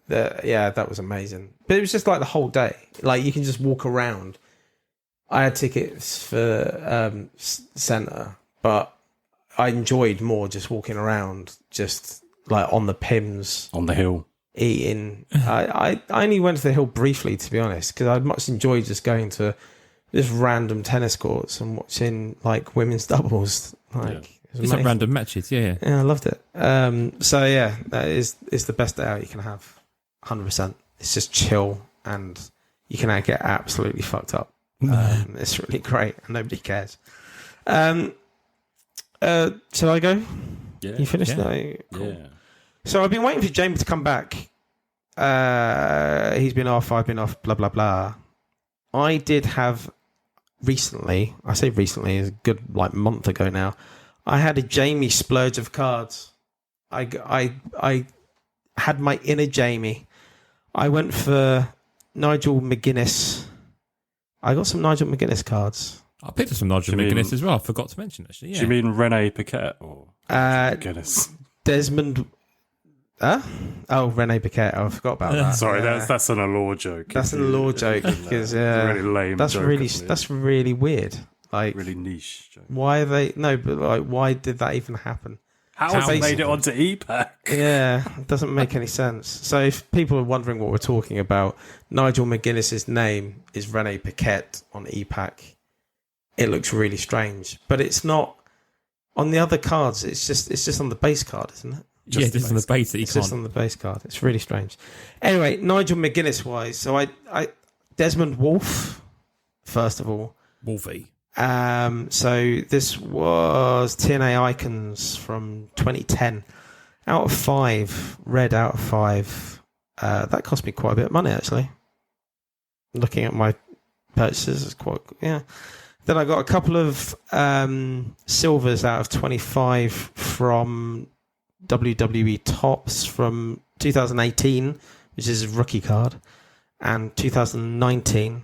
That was amazing. But it was just like the whole day. Like, you can just walk around. I had tickets for centre, but I enjoyed more just walking around, just like on the Pims. On the hill. Eating. I only went to the hill briefly, to be honest, because I'd much enjoyed just going to just random tennis courts and watching like women's doubles. It's like random matches, yeah. Yeah, I loved it. So yeah, that is the best day out you can have. 100%. It's just chill and you can get absolutely fucked up. It's really great and nobody cares. Shall I go? Yeah. You finished? Yeah. No? Cool. Yeah. So I've been waiting for Jamie to come back. He's been off, I've been off, blah, blah, blah. I did have recently, I say recently, it's a good like month ago now, I had a Jamie splurge of cards. I had my inner Jamie. I went for Nigel McGuinness. I got some Nigel McGuinness cards. I picked up some Nigel McGuinness as well. I forgot to mention, actually. Yeah. Do you mean Rene Paquette or McGuinness? Desmond... Huh? Oh, Rene Paquette. I forgot about that. Sorry, that's an allure joke. That's an allure joke because really lame. That's joke, that's really weird. Like really niche joke. Why are they? No, but like, why did that even happen? How has it made it onto EPAC? Yeah, it doesn't make any sense. So if people are wondering what we're talking about, Nigel McGuinness's name is Rene Paquette on EPAC. It looks really strange, but it's not on the other cards. It's just on the base card, isn't it? Just on the base that you it's can't. Just on the base card. It's really strange. Anyway, Nigel McGuinness wise, so I Desmond Wolfe, first of all. Wolfie. So this was TNA Icons from 2010. Out of 5, red out of 5. That cost me quite a bit of money, actually. Looking at my purchases, it's quite, yeah. Then I got a couple of silvers out of 25 from WWE Tops from 2018, which is a rookie card, and 2019.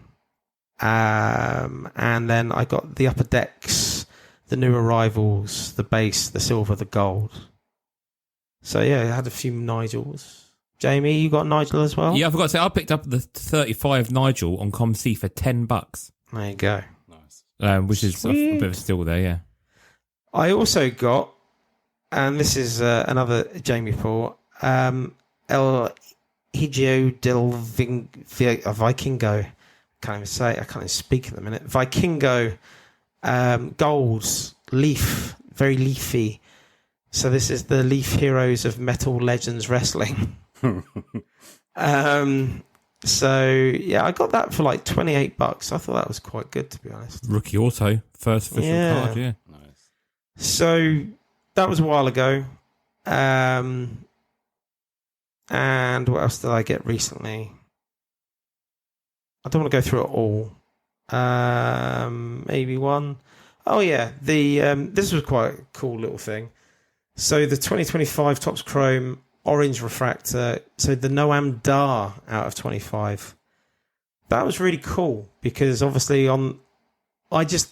And then I got the upper decks, the new arrivals, the base, the silver, the gold. So yeah, I had a few Nigels. Jamie, you got Nigel as well? Yeah, I forgot to say, I picked up the 35 Nigel on ComC for $10. There you go. Nice. Which is a bit of a steal there, yeah. I also got, and this is another Jamie Paul, El Higio del Vikingo. Can't even say it. I can't even speak at the minute. Vikingo, golds, leaf, very leafy. So this is the Leaf Heroes of Metal Legends Wrestling. So yeah, I got that for like $28. I thought that was quite good, to be honest. Rookie auto, first official card, yeah. Nice. So that was a while ago. And what else did I get recently? I don't want to go through it all. Maybe one. Oh yeah, this was quite a cool little thing. So the 2025 Topps Chrome Orange Refractor. So the Noam Dar out of 25. That was really cool because obviously I just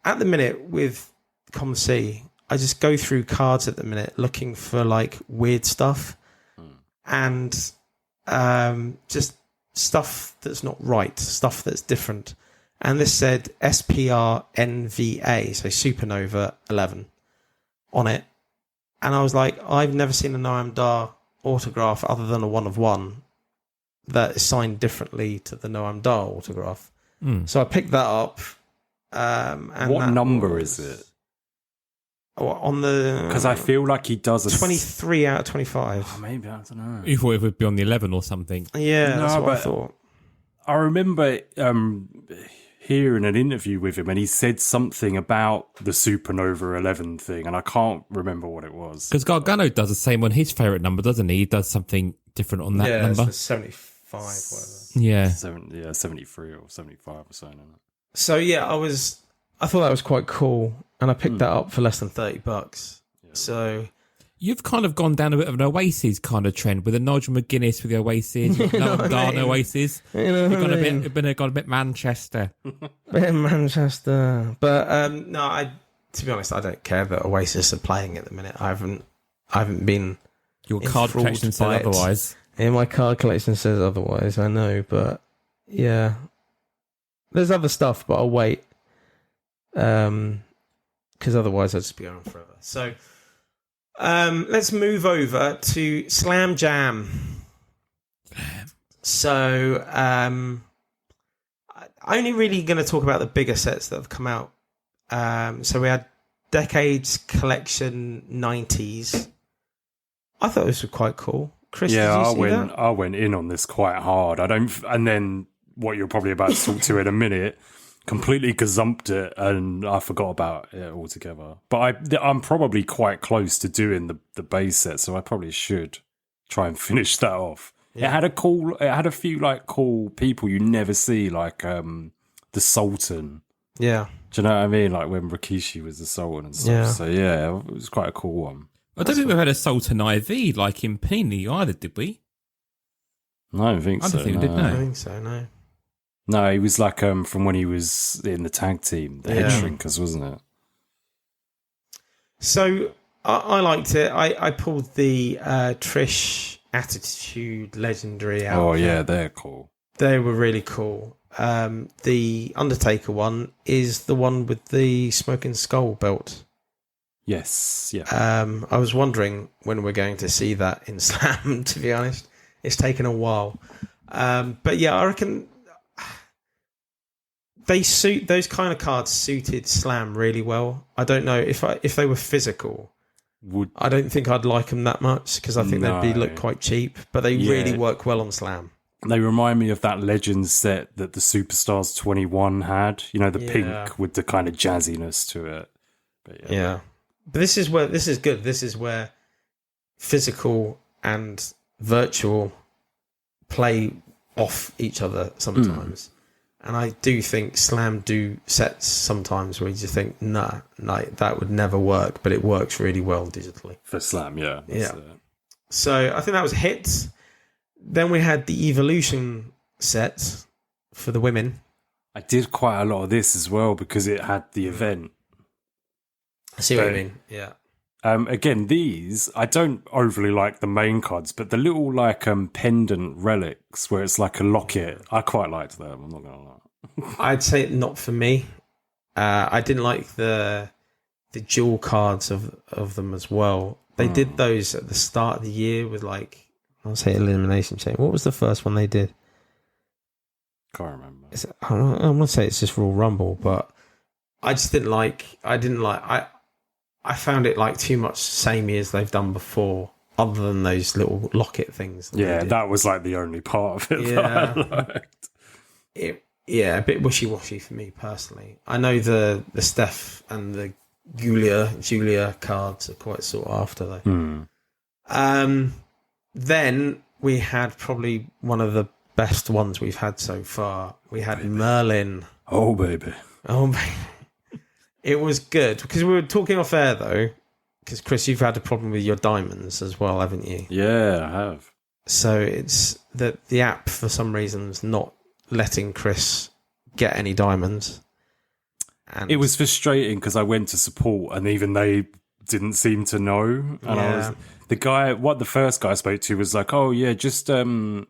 at the minute with ComC, I just go through cards at the minute looking for like weird stuff and just stuff that's not right, stuff that's different. And this said SPRNVA, so Supernova 11 on it. And I was like, I've never seen a Noam Dar autograph other than a 1/1 that is signed differently to the Noam Dar autograph. So I picked that up. And what number is it? On the... Because I feel like he does a... 23 out of 25. Oh, maybe, I don't know. You thought it would be on the 11 or something. Yeah, that's what I thought. I remember hearing an interview with him and he said something about the Supernova 11 thing and I can't remember what it was. Because Gargano does the same on his favourite number, doesn't he? He does something different on that number. Yeah, it's 75, whatever. Yeah. 73 or 75 or something. So yeah, I thought that was quite cool. and I picked that up for less than $30. Yeah. So you've kind of gone down a bit of an Oasis kind of trend with the Nigel McGuinness with the Oasis, Noam Garner Oasis. You've gone a bit Manchester. Bit Manchester. But no, to be honest, I don't care that Oasis are playing at the minute. I haven't been. Your card collection says otherwise. Yeah, my card collection says otherwise. I know, but yeah, there's other stuff, but I'll wait. Because otherwise I'd just be going on forever. So let's move over to Slam Jam. So I'm only really going to talk about the bigger sets that have come out. So we had Decades Collection 90s. I thought this was quite cool. Chris, did you see that? I went in on this quite hard. And then what you're probably about to talk to in a minute, completely gazumped it, and I forgot about it altogether. But I'm probably quite close to doing the base set, so I probably should try and finish that off. Yeah. It had a few like cool people you never see, like the Sultan. Yeah. Do you know what I mean? Like when Rikishi was the Sultan and stuff. Yeah. So yeah, it was quite a cool one. I don't think we've had a Sultan IV like in Panini either, did we? No, I don't think so. I don't think we did, no. I don't think so, no. No, he was like from when he was in the tag team, the Head Shrinkers, wasn't it? So I liked it. I pulled the Trish Attitude Legendary out. Oh yeah, they're cool. They were really cool. The Undertaker one is the one with the Smoking Skull belt. Yes, yeah. I was wondering when we're going to see that in Slam, to be honest. It's taken a while. But yeah, I reckon those kind of cards suited Slam really well. I don't know if they were physical. I don't think I'd like them that much because I think they'd look quite cheap, but they really work well on Slam. They remind me of that Legends set that the Superstars 21 had. You know, the pink with the kind of jazziness to it. But yeah. But this is good. This is where physical and virtual play off each other sometimes. And I do think Slam do sets sometimes where you just think, nah, that would never work, but it works really well digitally. For Slam, yeah. So I think that was a hit. Then we had the Evolution set for the women. I did quite a lot of this as well because it had the event. I see what you mean, yeah. Again, these, I don't overly like the main cards, but the little like pendant relics where it's like a locket, I quite liked them, I'm not going to lie. I'd say not for me. I didn't like the dual cards of them as well. They did those at the start of the year with like, I'll say Elimination Chamber. What was the first one they did? Can't remember. I'm going to say it's just Royal Rumble, but I just didn't like, I found it like too much samey as they've done before, other than those little locket things. That was like the only part of it that I liked. A bit wishy-washy for me personally. I know the Steph and the Julia cards are quite sought after though. Then we had probably one of the best ones we've had so far. We had Merlin. Oh baby. It was good because we were talking off air though. Because Chris, you've had a problem with your diamonds as well, haven't you? Yeah, I have. So it's that the app for some reason is not letting Chris get any diamonds. And it was frustrating because I went to support and even they didn't seem to know. And the first guy I spoke to was like, "Oh yeah, just delete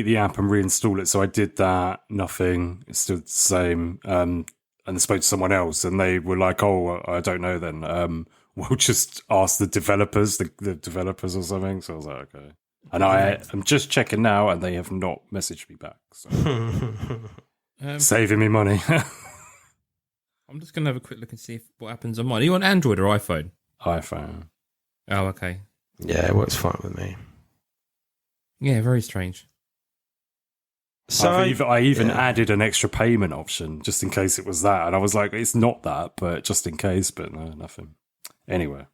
the app and reinstall it." So I did that. Nothing. It's still the same. And I spoke to someone else and they were like, "Oh, I don't know then. We'll just ask the developers, the developers or something." So I was like, okay. And I'm just checking now and they have not messaged me back. So. Saving me money. I'm just going to have a quick look and see what happens on mine. Are you on Android or iPhone? iPhone. Oh, okay. Yeah, it works fine with me. Yeah, very strange. So I even added an extra payment option just in case it was that. And I was like, it's not that, but just in case, but no, nothing. Anyway.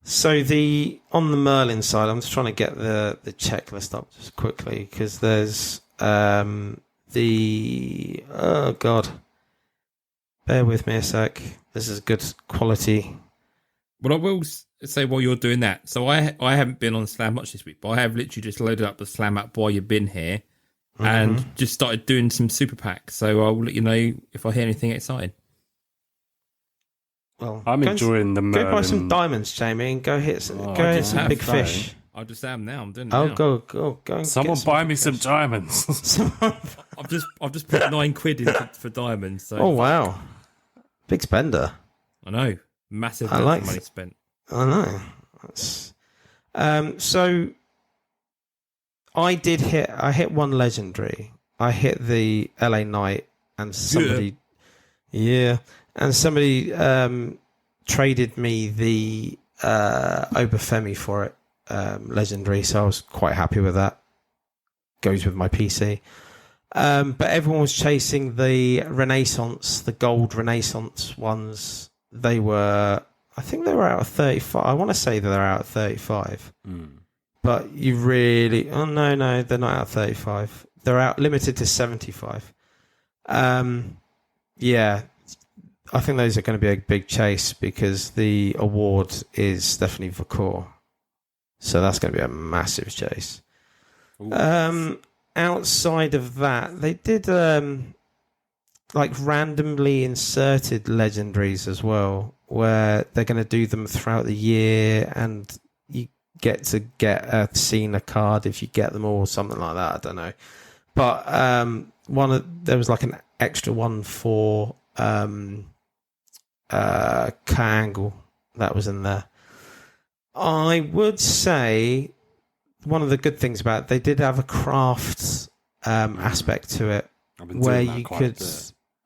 So on the Merlin side, I'm just trying to get the checklist up just quickly because there's Bear with me a sec. This is good quality. Well, I will say while you're doing that, so I haven't been on Slam much this week, but I have literally just loaded up the Slam app while you've been here and just started doing some super packs. So I'll let you know if I hear anything exciting. Well, I'm enjoying the Merlin. Go buy some diamonds, Jamie, and go hit some big fish. I just am now. I'm doing it now. Go and someone buy me some diamonds. I've just put £9 in for diamonds. So. Oh wow, big spender. I know, massive amount of money spent. I know. That's, so I hit one legendary. I hit the LA Knight, and somebody, and somebody traded me the Obafemi for it. Legendary, so I was quite happy with that. Goes with my PC. But everyone was chasing the Renaissance, the gold Renaissance ones. I think they were out of 35. I want to say that they're out of 35. But you really... Oh, no, they're not out of 35. They're out limited to 75. Yeah, I think those are going to be a big chase because the award is definitely Vakor. So that's going to be a massive chase. Outside of that, they did like randomly inserted legendaries as well, where they're going to do them throughout the year, and you get to get a Cena card if you get them all, something like that. I don't know, but there was like an extra one for Kangle that was in there. I would say one of the good things about it, they did have a craft aspect to it, where you could,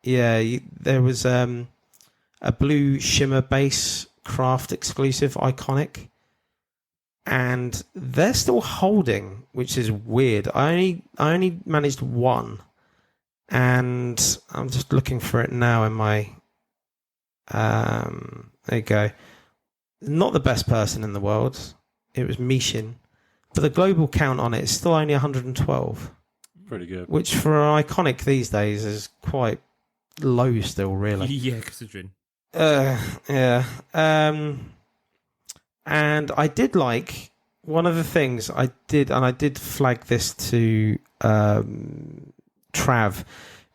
there was a blue shimmer base craft exclusive iconic, and they're still holding, which is weird. I only managed one, and I'm just looking for it now in my. There you go. Not the best person in the world. It was Mishin. But the global count on it is still only 112. Pretty good. Which for an iconic these days is quite low still, really. Yeah, considering. Yeah. And I did like... One of the things I did, and I did flag this to Trav,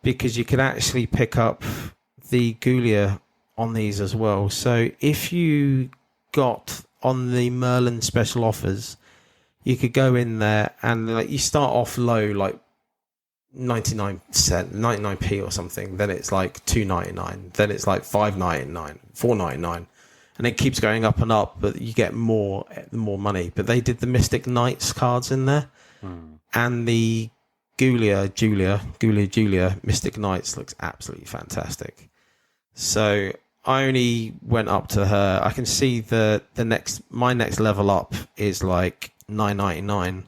because you could actually pick up the Gulia on these as well. So if you got on the Merlin special offers, you could go in there and like you start off low, like 99p or something, then it's like $2.99, then it's like $5.99, $4.99, and it keeps going up and up, but you get more money. But they did the Mystic Knights cards in there, and the Julia Mystic Knights looks absolutely fantastic. So I only went up to her. I can see my next level up is like $9.99,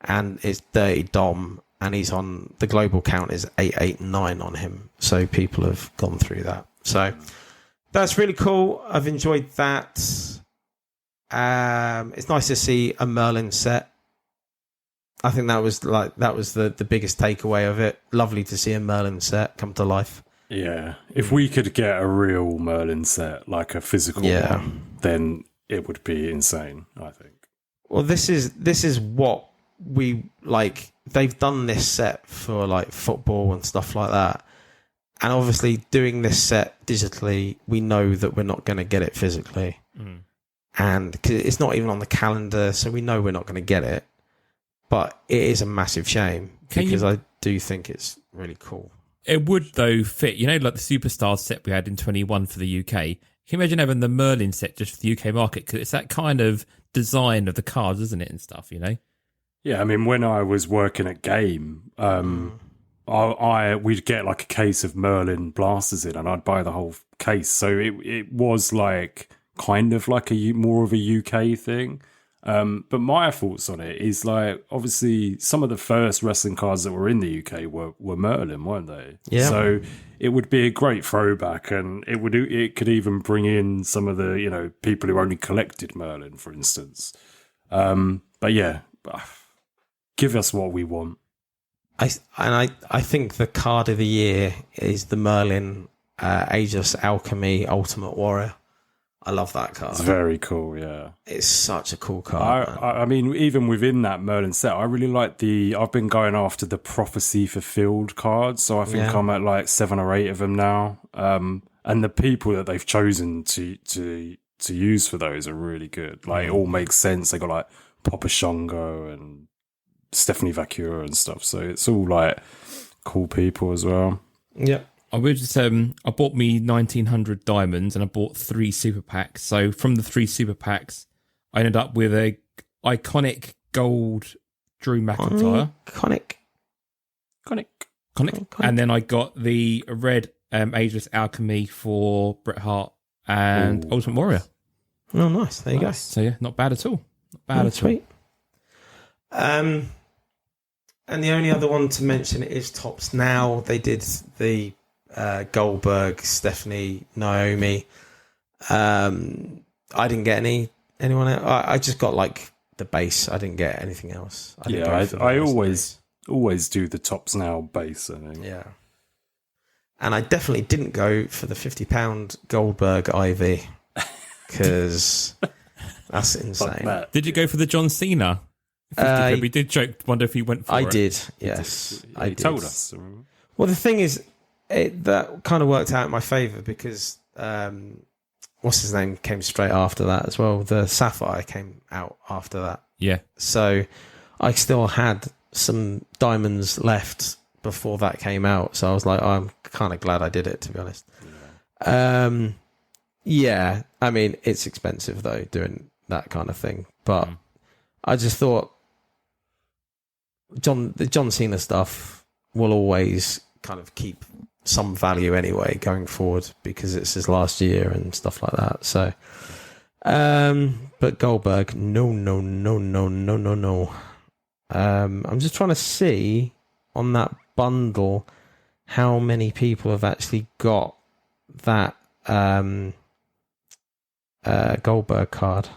and it's Dirty Dom, and he's on the global count is 889 on him. So people have gone through that. So that's really cool. I've enjoyed that. It's nice to see a Merlin set. I think that was the biggest takeaway of it. Lovely to see a Merlin set come to life. Yeah, if we could get a real Merlin set, like a physical one, then it would be insane, I think. Well, this is what we like. They've done this set for like football and stuff like that, and obviously doing this set digitally, we know that we're not going to get it physically, and 'cause it's not even on the calendar, so we know we're not going to get it. But it is a massive shame because I do think it's really cool. It would, though, fit, like the Superstars set we had in 21 for the UK. Can you imagine having the Merlin set just for the UK market? Because it's that kind of design of the cards, isn't it, and stuff, Yeah, I mean, when I was working at Game, we'd get like a case of Merlin blasters in, and I'd buy the whole case. So it was like kind of like more of a UK thing. But my thoughts on it is like, obviously some of the first wrestling cards that were in the UK were Merlin, weren't they? Yeah. So it would be a great throwback, and it could even bring in some of the, people who only collected Merlin, for instance. But yeah, give us what we want. I think the card of the year is the Merlin Aegis Alchemy Ultimate Warrior. I love that card. It's very cool, yeah. It's such a cool card. I mean, even within that Merlin set, I really like I've been going after the Prophecy Fulfilled cards, so I think I'm at like 7 or 8 of them now. And the people that they've chosen to use for those are really good. Like, it all makes sense. They got like Papa Shango and Stephanie Vacura and stuff, so it's all like cool people as well. Yep. I bought me 1900 diamonds and I bought 3 super packs. So from the 3 super packs, I ended up with a iconic gold Drew McIntyre. Iconic. And then I got the red Ageless Alchemy for Bret Hart and Ultimate Warrior. Oh, nice. There you go. So yeah, not bad at all. Not bad at sweet. And the only other one to mention is Topps Now. They did the Goldberg, Stephanie, Naomi. I didn't get anyone else. I just got like the base. I didn't get anything else. I always do the Topps Now base, I think. Yeah. And I definitely didn't go for the £50 Goldberg IV because that's insane. Did you go for the John Cena? We did wonder if he went for it. I did, yes. He told us. Well, the thing is, that kind of worked out in my favour because what's his name came straight after that as well. The Sapphire came out after that. Yeah. So I still had some diamonds left before that came out. So I was like, I'm kind of glad I did it, to be honest. Yeah. I mean, it's expensive though, doing that kind of thing. But I just thought the John Cena stuff will always kind of keep some value anyway going forward because it's his last year and stuff like that. So, but Goldberg, no. I'm just trying to see on that bundle how many people have actually got that Goldberg card,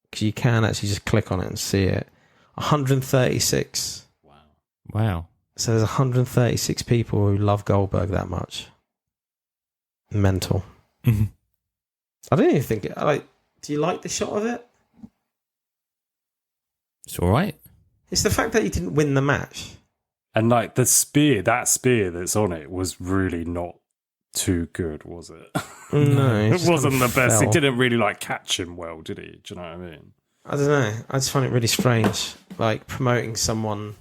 because you can actually just click on it and see it. 136. Wow. So there's 136 people who love Goldberg that much. Mental. Mm-hmm. I don't even think it. Do you like the shot of it? It's all right. It's the fact that he didn't win the match. And like that spear that's on it was really not too good, was it? No, it wasn't the best. Fell. It didn't really like catch him well, did he? Do you know what I mean? I don't know. I just find it really strange, like promoting someone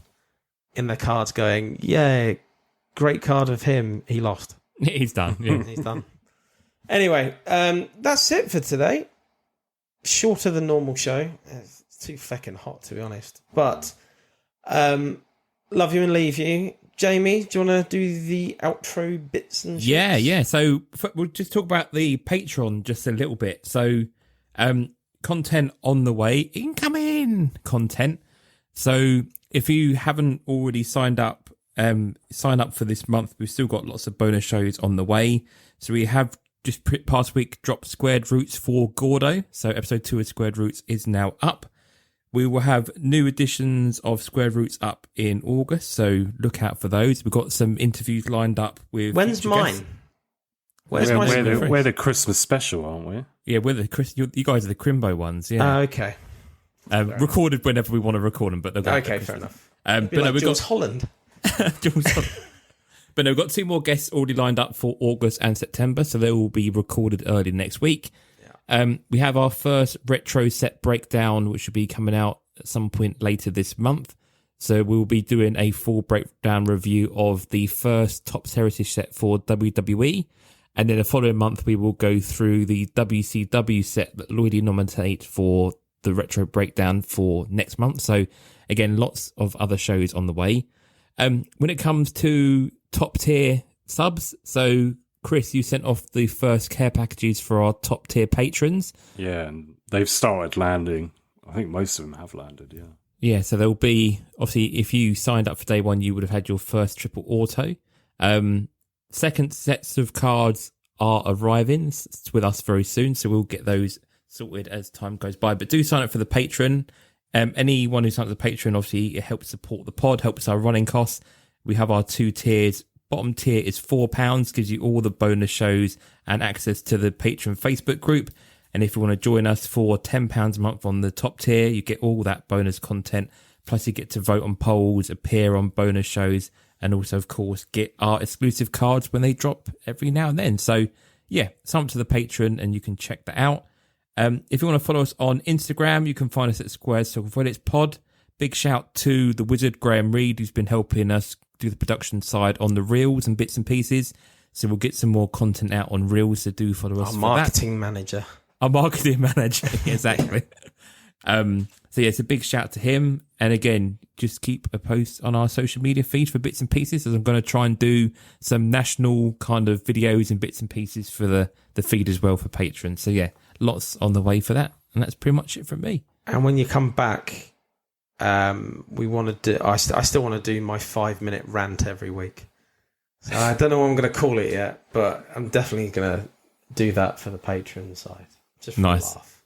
in the cards, going, "Yeah, great card of him. He lost. He's done. Yeah, he's done." Anyway, that's it for today. Shorter than normal show. It's too fucking hot, to be honest. But love you and leave you. Jamie, do you want to do the outro bits and shit? Yeah. So we'll just talk about the Patreon just a little bit. So content on the way, incoming content. So if you haven't already signed up, sign up for this month. We've still got lots of bonus shows on the way. So we have just past week dropped Squared Roots for Gordo. So episode 2 of Squared Roots is now up. We will have new editions of Squared Roots up in August, so look out for those. We've got some interviews lined up with... When's mine? We're the Christmas special, aren't we? Yeah, we're the you guys are the Crimbo ones, yeah. Okay. Recorded whenever we want to record them, but they're okay, fair enough. But no, we've Jules Holland. But no, we've got 2 more guests already lined up for August and September, so they will be recorded early next week. We have our first retro set breakdown, which will be coming out at some point later this month. So we'll be doing a full breakdown review of the first Topps Heritage set for WWE. And then the following month, we will go through the WCW set that Lloydie nominated for the retro breakdown for next month. So again, lots of other shows on the way. When it comes to top tier subs, so Chris, you sent off the first care packages for our top tier patrons. Yeah, and they've started landing. I think most of them have landed, yeah. Yeah, so there'll be, obviously, if you signed up for day one, you would have had your first triple auto. Second sets of cards are arriving with us very soon, so we'll get those sorted as time goes by. But do sign up for the Patreon. Anyone who signs up for the Patreon, obviously, it helps support the pod, helps our running costs. We have our 2 tiers bottom tier is £4, gives you all the bonus shows and access to the Patreon Facebook group. And if you want to join us for £10 a month on the top tier, you get all that bonus content. Plus you get to vote on polls, appear on bonus shows, and also, of course, get our exclusive cards when they drop every now and then. So, yeah, sign up to the Patreon and you can check that out. If you want to follow us on Instagram, you can find us at Squared Circle Relics Pod. Big shout to the wizard, Graham Reed, who's been helping us do the production side on the reels and bits and pieces. So we'll get some more content out on reels, so do follow us. Our marketing manager. Our marketing manager, exactly. So yeah, it's a big shout to him. And again, just keep a post on our social media feed for bits and pieces, as I'm going to try and do some national kind of videos and bits and pieces for the feed as well for patrons. So yeah, lots on the way for that. And that's pretty much it from me. And when you come back, we want to do, I still want to do my 5-minute rant every week. So I don't know what I'm going to call it yet, but I'm definitely going to do that for the Patreon side. Just for a laugh.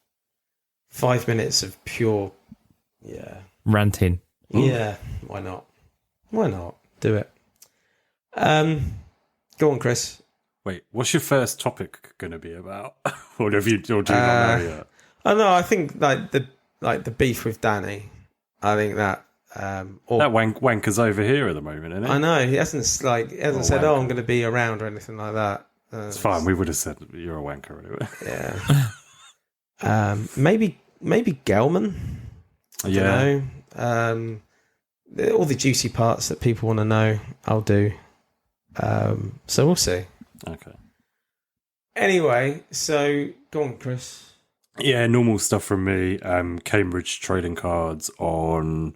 5 minutes of pure, ranting. Yeah, why not? Why not? Do it. Go on, Chris. Wait, what's your first topic going to be about? Or do you not know yet? Oh no, I think like the beef with Danny. I think that that wanker's over here at the moment, isn't it? I know he hasn't said, wanker. "Oh, I'm going to be around" or anything like that. It's fine. We would have said you're a wanker anyway. Yeah. Maybe Gelman. I don't know. All the juicy parts that people want to know, I'll do. So we'll see. Okay. Anyway, so go on, Chris. Yeah, normal stuff from me. Cambridge trading cards on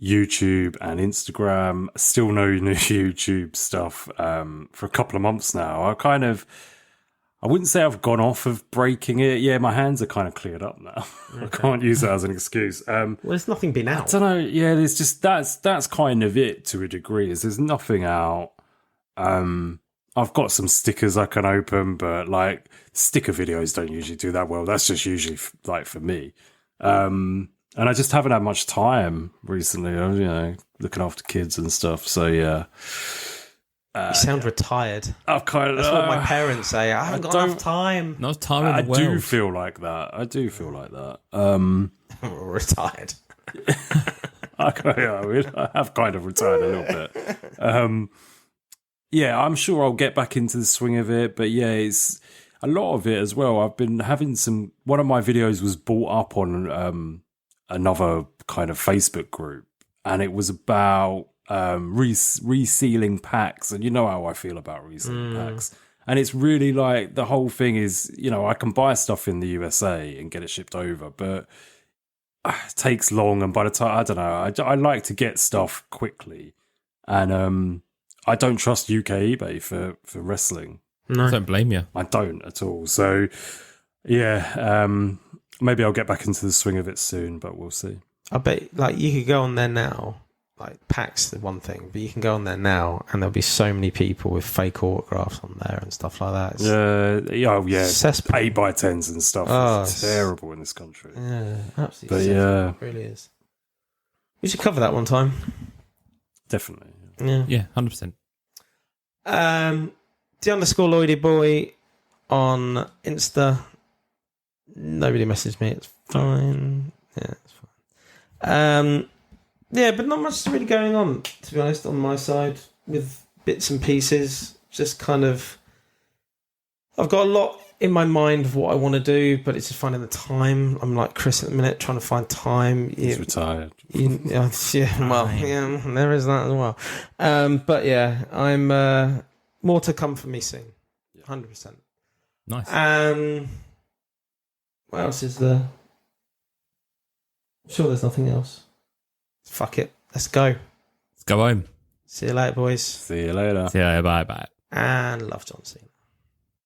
YouTube and Instagram. Still no new YouTube stuff for a couple of months now. I wouldn't say I've gone off of breaking it. Yeah, my hands are kind of cleared up now. Okay. I can't use that as an excuse. Well, there's nothing been out. I don't know. Yeah, there's just that's kind of it to a degree. Is there's nothing out. I've got some stickers I can open, but like sticker videos don't usually do that well. That's just usually for me. And I just haven't had much time recently. Looking after kids and stuff. So yeah. You sound retired. I've kind of. That's what my parents say. I haven't got enough time. No time in the world. I do feel like that. Retired. I have kind of retired a little bit. Yeah, I'm sure I'll get back into the swing of it. But yeah, it's a lot of it as well. I've been having one of my videos was brought up on another kind of Facebook group, and it was about resealing packs, and you know how I feel about resealing packs. And it's really like the whole thing is, I can buy stuff in the USA and get it shipped over, but it takes long. And by the time, I don't know, I like to get stuff quickly, and I don't trust UK eBay for wrestling. No, I don't blame you. I don't at all. So yeah, maybe I'll get back into the swing of it soon, but we'll see. I bet you could go on there now. Like packs the one thing, but you can go on there now and there'll be so many people with fake autographs on there and stuff like that. Cesspool. 8x10s and stuff. It's terrible in this country. Yeah, absolutely. But yeah, it really is. We should cover that one time. Definitely. Yeah, 100%. The_Lloydie boy on Insta. Nobody messaged me. It's fine. Yeah, it's fine. Yeah, but not much really going on, to be honest, on my side with bits and pieces. Just kind of, I've got a lot in my mind of what I want to do, but it's just finding the time. I'm like Chris at the minute, trying to find time. He's retired. There is that as well. But yeah, I'm more to come for me soon. 100%. Nice. What else is there? I'm sure there's nothing else. Fuck it. Let's go. Let's go home. See you later, boys. See you later. See you later. Bye. And love John Cena.